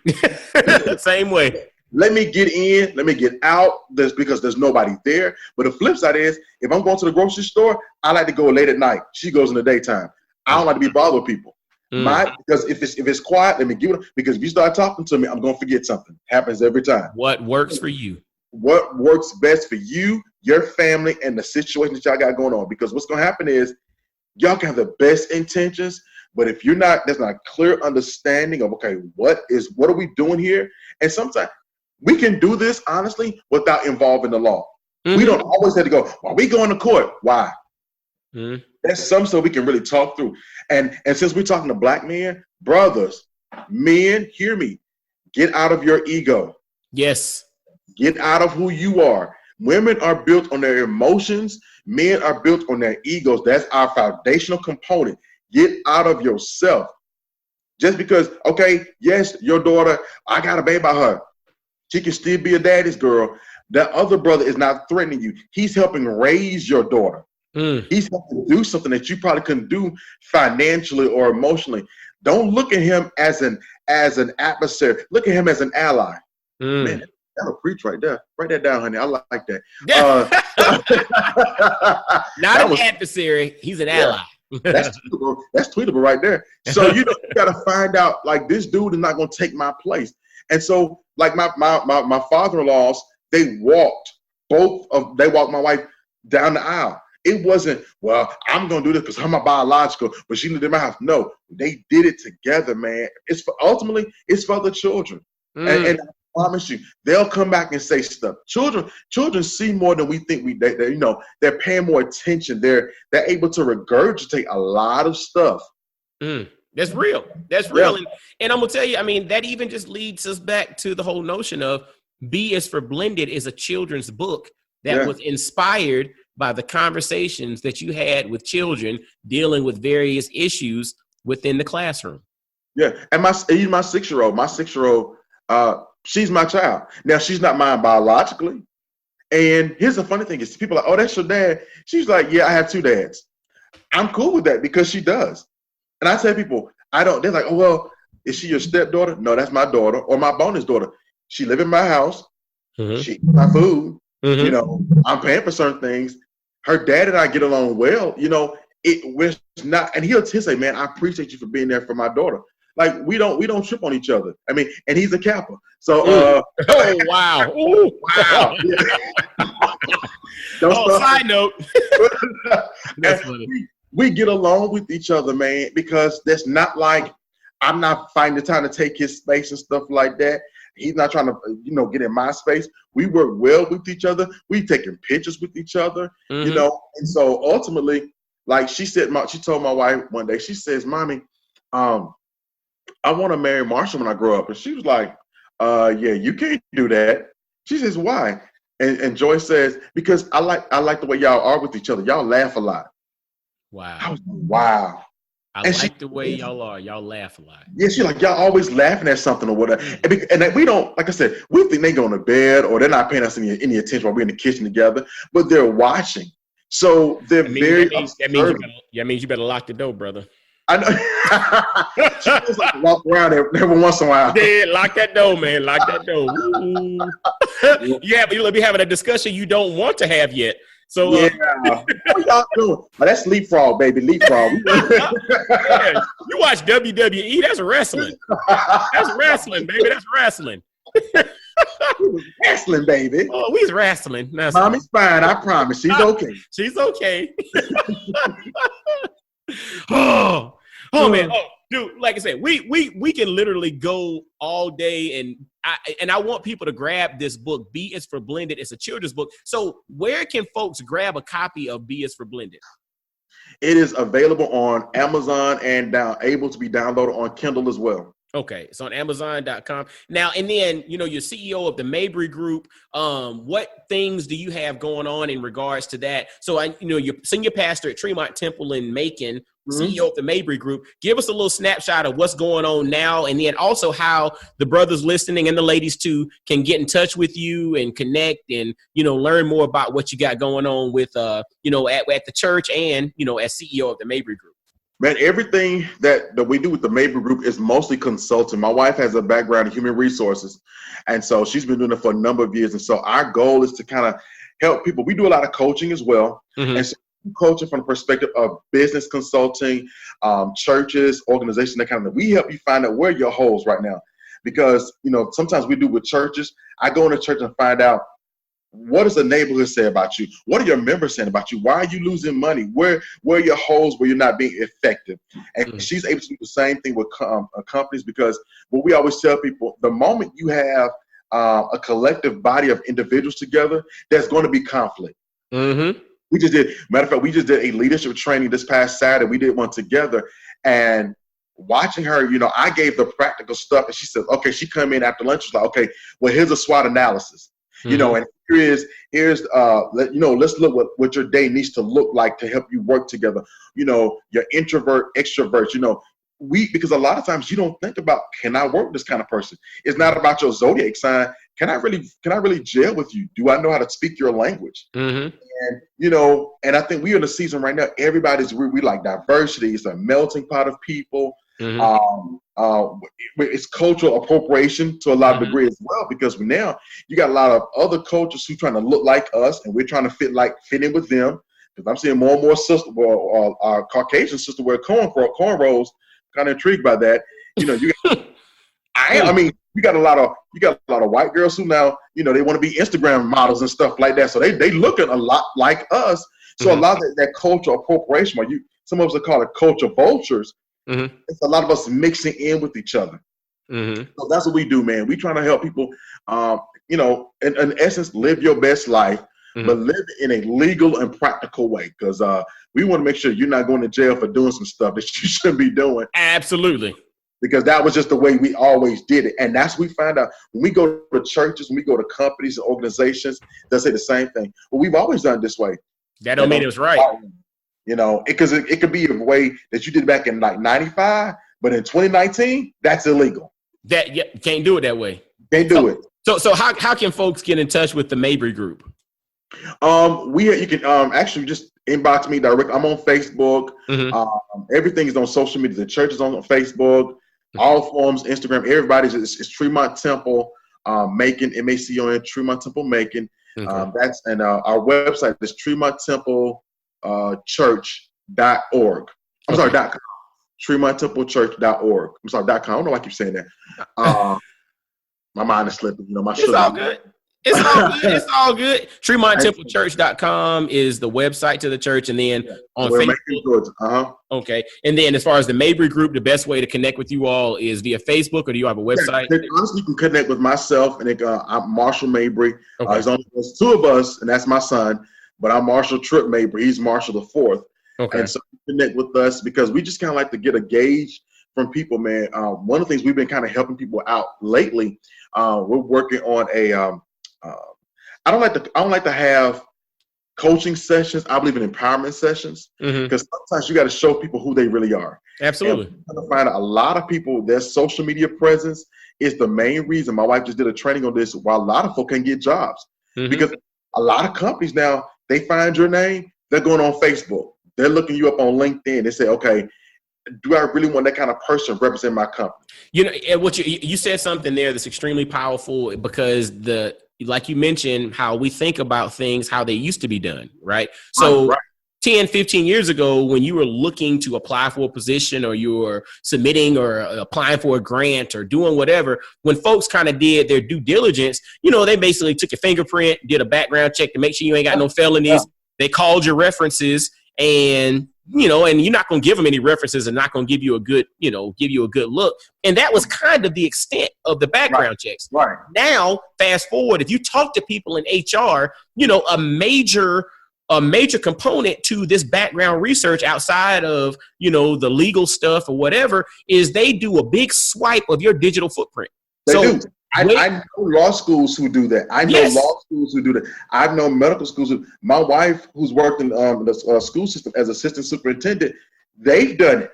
B: Same way.
A: Let me get in, let me get out. Because there's nobody there. But the flip side is, if I'm going to the grocery store, I like to go late at night. She goes in the daytime. I don't like to be bothered with people. Because if it's quiet, let me give it. Because if you start talking to me, I'm going to forget something. Happens every time.
B: What works for you? What
A: works best for you, your family, and the situation that y'all got going on. Because what's going to happen is, y'all can have the best intentions, but if there's not a clear understanding of, okay, what are we doing here? And sometimes we can do this honestly without involving the law. We don't always have to go, well, we going to court. Why? That's some stuff we can really talk through. And since we're talking to black men, brothers, men, hear me. Get out of your ego.
B: Yes.
A: Get out of who you are. Women are built on their emotions. Men are built on their egos. That's our foundational component. Get out of yourself. Just because, okay, yes, your daughter, I got a baby by her. She can still be a daddy's girl. That other brother is not threatening you. He's helping raise your daughter. He's helping do something that you probably couldn't do financially or emotionally. Don't look at him as an adversary. Look at him as an ally. Man, that'll preach right there. Write that down, honey. I like that.
B: Not an adversary. He's an ally.
A: That's tweetable right there. So you got to find out, like, this dude is not going to take my place. And so, like, my father-in-laws, they walked my wife down the aisle. It wasn't, well, I'm going to do this because I'm a biological, but she lived in my house. No, they did it together, man. Ultimately, it's for the children. And promise you, they'll come back and say stuff. Children see more than we think. They're paying more attention. They're able to regurgitate a lot of stuff.
B: That's real. That's real. Yeah. And I'm gonna tell you, I mean, that even just leads us back to the whole notion of B is for Blended is a children's book that was inspired by the conversations that you had with children dealing with various issues within the classroom.
A: Yeah, and my 6-year-old, she's my child. Now, she's not mine biologically. And here's the funny thing is people are like, oh, that's your dad. She's like, yeah, I have 2 dads. I'm cool with that because she does. And I tell people, they're like, oh, well, is she your stepdaughter? No, that's my daughter or my bonus daughter. She live in my house. She eats my food. I'm paying for certain things. Her dad and I get along well. We're not, and he'll say, man, I appreciate you for being there for my daughter. Like we don't trip on each other. I mean, and he's a Kappa. So
B: oh wow. Ooh, wow. Side note. That's funny.
A: We get along with each other, man, because that's not like I'm not finding the time to take his space and stuff like that. He's not trying to, get in my space. We work well with each other. We taking pictures with each other, and so ultimately, like she told my wife one day, she says, Mommy, I want to marry Marshall when I grow up. And she was like, yeah, you can't do that. She says, why? And Joyce says, because I like the way y'all are with each other. Y'all laugh a lot.
B: Wow.
A: I was like, wow.
B: I like the way y'all are. Y'all laugh a lot.
A: Yeah, she's like, y'all always laughing at something or whatever. And we don't, like I said, we think they going to bed or they're not paying us any attention while we're in the kitchen together, but they're watching. So they're
B: that means you better lock the door, brother.
A: I know. She just like walk around every once in a while.
B: Yeah, lock that door, man. Lock that door. Yeah, but you'll be having a discussion you don't want to have yet. So
A: what y'all doing? Oh, that's leapfrog, baby. Leapfrog.
B: Yeah, you watch WWE, that's wrestling. That's wrestling, baby. That's wrestling.
A: Wrestling, baby.
B: Oh, we's wrestling.
A: Mommy's fine, I promise. She's okay.
B: She's okay. Oh man. Oh, dude, like I said, we can literally go all day, and I want people to grab this book. B is for Blended. It's a children's book. So where can folks grab a copy of B is for Blended?
A: It is available on Amazon and able to be downloaded on Kindle as well.
B: Okay, it's on Amazon.com. Now, and then, you're CEO of the Mabry Group. What things do you have going on in regards to that? So, you're senior pastor at Tremont Temple in Macon, CEO of the Mabry Group. Give us a little snapshot of what's going on now, and then also how the brothers listening and the ladies too can get in touch with you and connect and, learn more about what you got going on with, at the church and, as CEO of the Mabry Group.
A: Man, everything that we do with the Mabry Group is mostly consulting. My wife has a background in human resources, and so she's been doing it for a number of years. And so our goal is to kind of help people. We do a lot of coaching as well. And so coaching from the perspective of business consulting, churches, organizations, that kind of thing. We help you find out where your holes right now. Because, sometimes we do with churches. I go into church and find out, what does the neighborhood say about you? What are your members saying about you? Why are you losing money? Where are your holes where you're not being effective? And she's able to do the same thing with companies, because what we always tell people, the moment you have a collective body of individuals together, there's going to be conflict. We just did, matter of fact, we just did a leadership training this past Saturday. We did one together, and watching her, I gave the practical stuff, and she said, okay, she come in after lunch. She's like, okay, well, here's a SWOT analysis. And here's let's look what your day needs to look like to help you work together. Your introvert, extrovert, because a lot of times you don't think about, can I work with this kind of person? It's not about your zodiac sign. Can I really gel with you? Do I know how to speak your language? And and I think we're in a season right now, we like diversity. It's a melting pot of people. It's cultural appropriation to a lot of degree as well, because now you got a lot of other cultures who trying to look like us, and we're trying to fit in with them. Because I'm seeing more and more our Caucasian sister wear cornrows. Kind of intrigued by that. You got a lot of white girls who now they want to be Instagram models and stuff like that. So they looking a lot like us. So a lot of that cultural appropriation, some of us are called it culture vultures. It's a lot of us mixing in with each other. So that's what we do, man. We trying to help people, in essence, live your best life, but live in a legal and practical way. Because we want to make sure you're not going to jail for doing some stuff that you shouldn't be doing.
B: Absolutely.
A: Because that was just the way we always did it. And that's what we find out when we go to churches, when we go to companies and organizations, they'll say the same thing. Well, we've always done it this way.
B: That don't mean it was right.
A: Because it could be a way that you did back in like 95, but in 2019, that's illegal.
B: You can't do it that way.
A: Can't do it.
B: So how can folks get in touch with the Mabry Group?
A: You can actually just inbox me directly. I'm on Facebook. Everything is on social media. The church is on Facebook. All forms, Instagram, everybody's it's Tremont Temple Macon, MACON, Tremont Temple Macon. Our website is TremontTempleChurch.org. I'm sorry, .com. TremontTempleChurch.org. I'm sorry, .com. I don't know why I keep saying that. My mind is slipping.
B: It's all good. It's all good. It's all good. TremontTempleChurch.com is the website to the church, and then on Facebook. Okay. And then as far as the Mabry Group, the best way to connect with you all is via Facebook, or do you have a website?
A: Honestly, you can connect with myself, and I'm Marshall Mabry. There's two of us, and that's my son, but I'm Marshall Tripp Mabry. He's Marshall the fourth. Okay. And so connect with us because we just kind of like to get a gauge from people, man. One of the things we've been kind of helping people out lately, we're working on I don't like to have coaching sessions. I believe in empowerment sessions because sometimes you got to show people who they really are.
B: Absolutely.
A: And we're find out a lot of people, their social media presence is the main reason. My wife just did a training on this while a lot of folk can get jobs because a lot of companies now, they find your name, they're going on Facebook. They're looking you up on LinkedIn. They say, okay, do I really want that kind of person represent my company?
B: And what you said something there that's extremely powerful because like you mentioned, how we think about things, how they used to be done, right? So 10, 15 years ago, when you were looking to apply for a position or you were submitting or applying for a grant or doing whatever, when folks kind of did their due diligence, they basically took your fingerprint, did a background check to make sure you ain't got no felonies. Yeah. They called your references and you're not going to give them any references and not going to give you a good look. And that was kind of the extent of the background checks.
A: Right.
B: Now, fast forward, if you talk to people in HR, a major component to this background research outside of, the legal stuff or whatever is they do a big swipe of your digital footprint.
A: They do. I know law schools who do that. I know law schools who do that. I've known medical schools. My wife, who's worked in the school system as assistant superintendent, they've done it.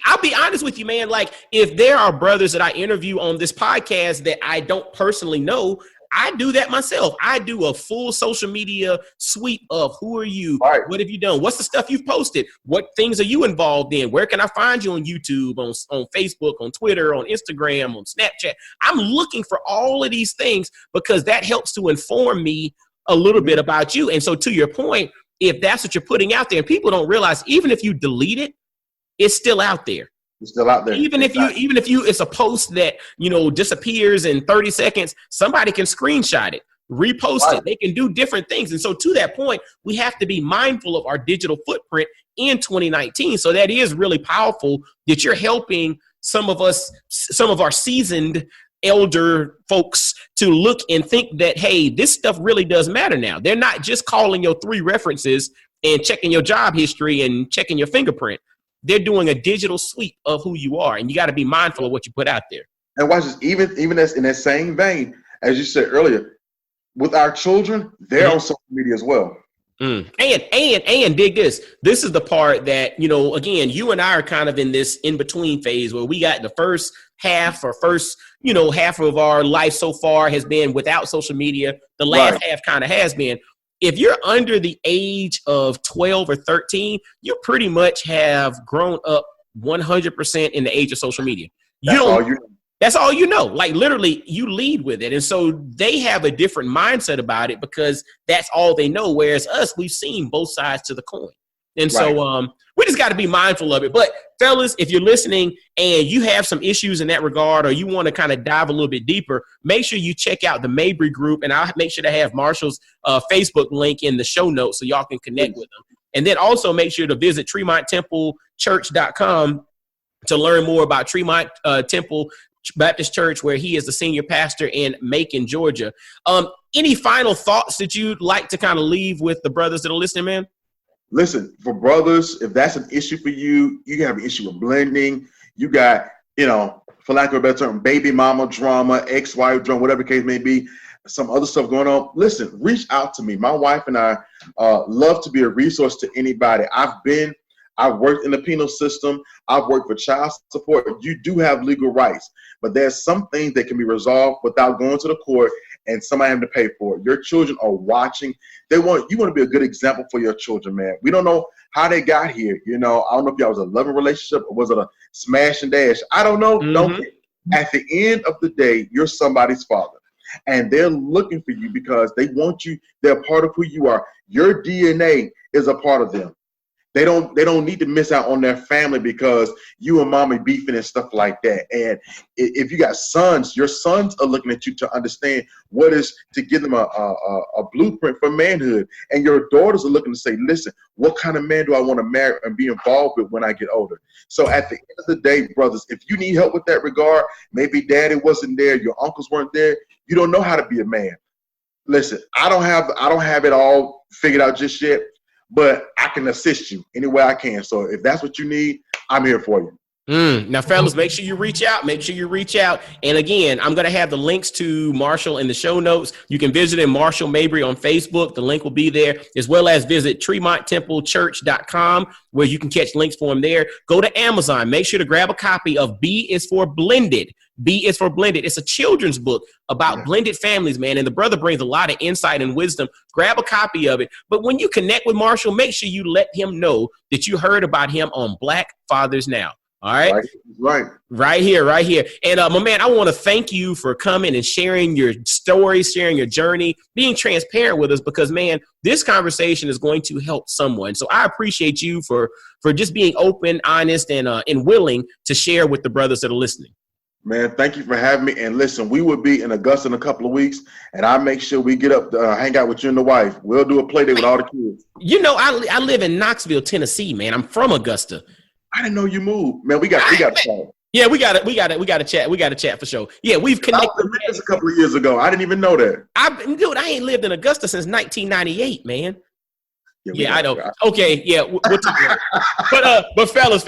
B: I'll be honest with you, man. Like, if there are brothers that I interview on this podcast that I don't personally know, I do that myself. I do a full social media sweep of who are you? Right. What have you done? What's the stuff you've posted? What things are you involved in? Where can I find you on YouTube, on Facebook, on Twitter, on Instagram, on Snapchat? I'm looking for all of these things because that helps to inform me a little bit about you. And so to your point, if that's what you're putting out there, and people don't realize, even if you delete it, it's still out there.
A: It's still out there.
B: Even if it's a post that, disappears in 30 seconds, somebody can screenshot it, repost it. They can do different things. And so to that point, we have to be mindful of our digital footprint in 2019. So that is really powerful that you're helping some of our seasoned elder folks to look and think that, hey, this stuff really does matter now. They're not just calling your 3 references and checking your job history and checking your fingerprint. They're doing a digital sweep of who you are, and you got to be mindful of what you put out there.
A: And watch this, even as in that same vein, as you said earlier, with our children, they're on social media as well.
B: And dig this. This is the part that, again, you and I are kind of in this in-between phase where we got the first half of our life so far has been without social media. The last half kind of has been. If you're under the age of 12 or 13, you pretty much have grown up 100% in the age of social media. That's all you know. Like, literally, you lead with it. And so they have a different mindset about it because that's all they know. Whereas us, we've seen both sides to the coin. And so we just got to be mindful of it. But fellas, if you're listening and you have some issues in that regard, or you want to kind of dive a little bit deeper, make sure you check out the Mabry Group. And I'll make sure to have Marshall's Facebook link in the show notes so y'all can connect with them. And then also make sure to visit TremontTempleChurch.com to learn more about Tremont Temple Baptist Church, where he is the senior pastor in Macon, Georgia. Any final thoughts that you'd like to kind of leave with the brothers that are listening, man?
A: Listen, for brothers, if that's an issue for you, you have an issue with blending. You got, for lack of a better term, baby mama drama, ex-wife drama, whatever the case may be, some other stuff going on. Listen, reach out to me. My wife and I love to be a resource to anybody. I've worked in the penal system. I've worked for child support. You do have legal rights, but there's some things that can be resolved without going to the court and somebody having to pay for it. Your children are watching. You want to be a good example for your children, man. We don't know how they got here. I don't know if y'all was a loving relationship or was it a smash and dash. I don't know. Mm-hmm. Don't care. At the end of the day, you're somebody's father. And they're looking for you because they want you. They're part of who you are. Your DNA is a part of them. They don't need to miss out on their family because you and mommy beefing and stuff like that. And if you got sons, your sons are looking at you to understand what is to give them a blueprint for manhood. And your daughters are looking to say, listen, what kind of man do I want to marry and be involved with when I get older? So at the end of the day, brothers, if you need help with that regard, maybe daddy wasn't there, your uncles weren't there, you don't know how to be a man. Listen, I don't have it all figured out just yet, but I can assist you any way I can. So if that's what you need, I'm here for you.
B: Now, fellas, make sure you reach out. And again, I'm going to have the links to Marshall in the show notes. You can visit him, Marshall Mabry, on Facebook. The link will be there, as well as visit TremontTempleChurch.com, where you can catch links for him there. Go to Amazon. Make sure to grab a copy of B is for Blended. B is for Blended. It's a children's book about blended families, man. And the brother brings a lot of insight and wisdom. Grab a copy of it. But when you connect with Marshall, make sure you let him know that you heard about him on Black Fathers Now. All right. Right here. And my man, I want to thank you for coming and sharing your stories, sharing your journey, being transparent with us, because, man, this conversation is going to help someone. So I appreciate you for just being open, honest, and willing to share with the brothers that are listening.
A: Man, thank you for having me. And listen, we will be in Augusta in a couple of weeks, and I'll make sure we get up to hang out with you and the wife. We'll do a play date with all the kids.
B: I live in Knoxville, Tennessee, man. I'm from Augusta.
A: I didn't know you moved, man. We got to talk.
B: Yeah, we got to chat. We got to chat for sure. Yeah, we've connected.
A: I was in Memphis a couple of years ago. I didn't even know that.
B: I ain't lived in Augusta since 1998, man. Yeah, I know. Okay, yeah. We'll talk but fellas,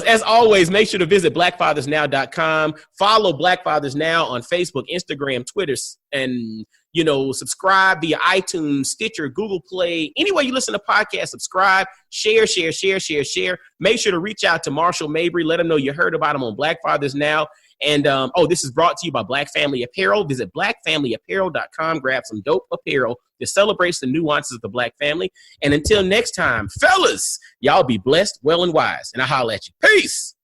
B: as always, make sure to visit blackfathersnow.com. Follow Black Fathers Now on Facebook, Instagram, Twitter, and subscribe via iTunes, Stitcher, Google Play. Anywhere you listen to podcasts, subscribe, share. Make sure to reach out to Marshall Mabry. Let him know you heard about him on Black Fathers Now. And, this is brought to you by Black Family Apparel. Visit blackfamilyapparel.com. Grab some dope apparel that celebrates the nuances of the Black family. And until next time, fellas, y'all be blessed, well, and wise. And I'll holler at you. Peace.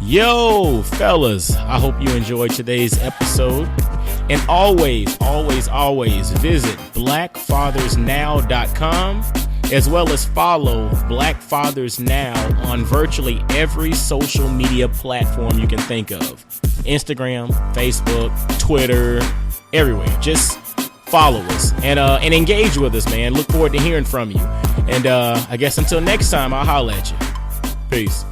B: Yo, fellas, I hope you enjoyed today's episode. And always visit blackfathersnow.com, as well as follow Black Fathers Now on virtually every social media platform you can think of. Instagram, Facebook, Twitter, everywhere. Just follow us and engage with us, man. Look forward to hearing from you. And I guess until next time, I'll holler at you. Peace.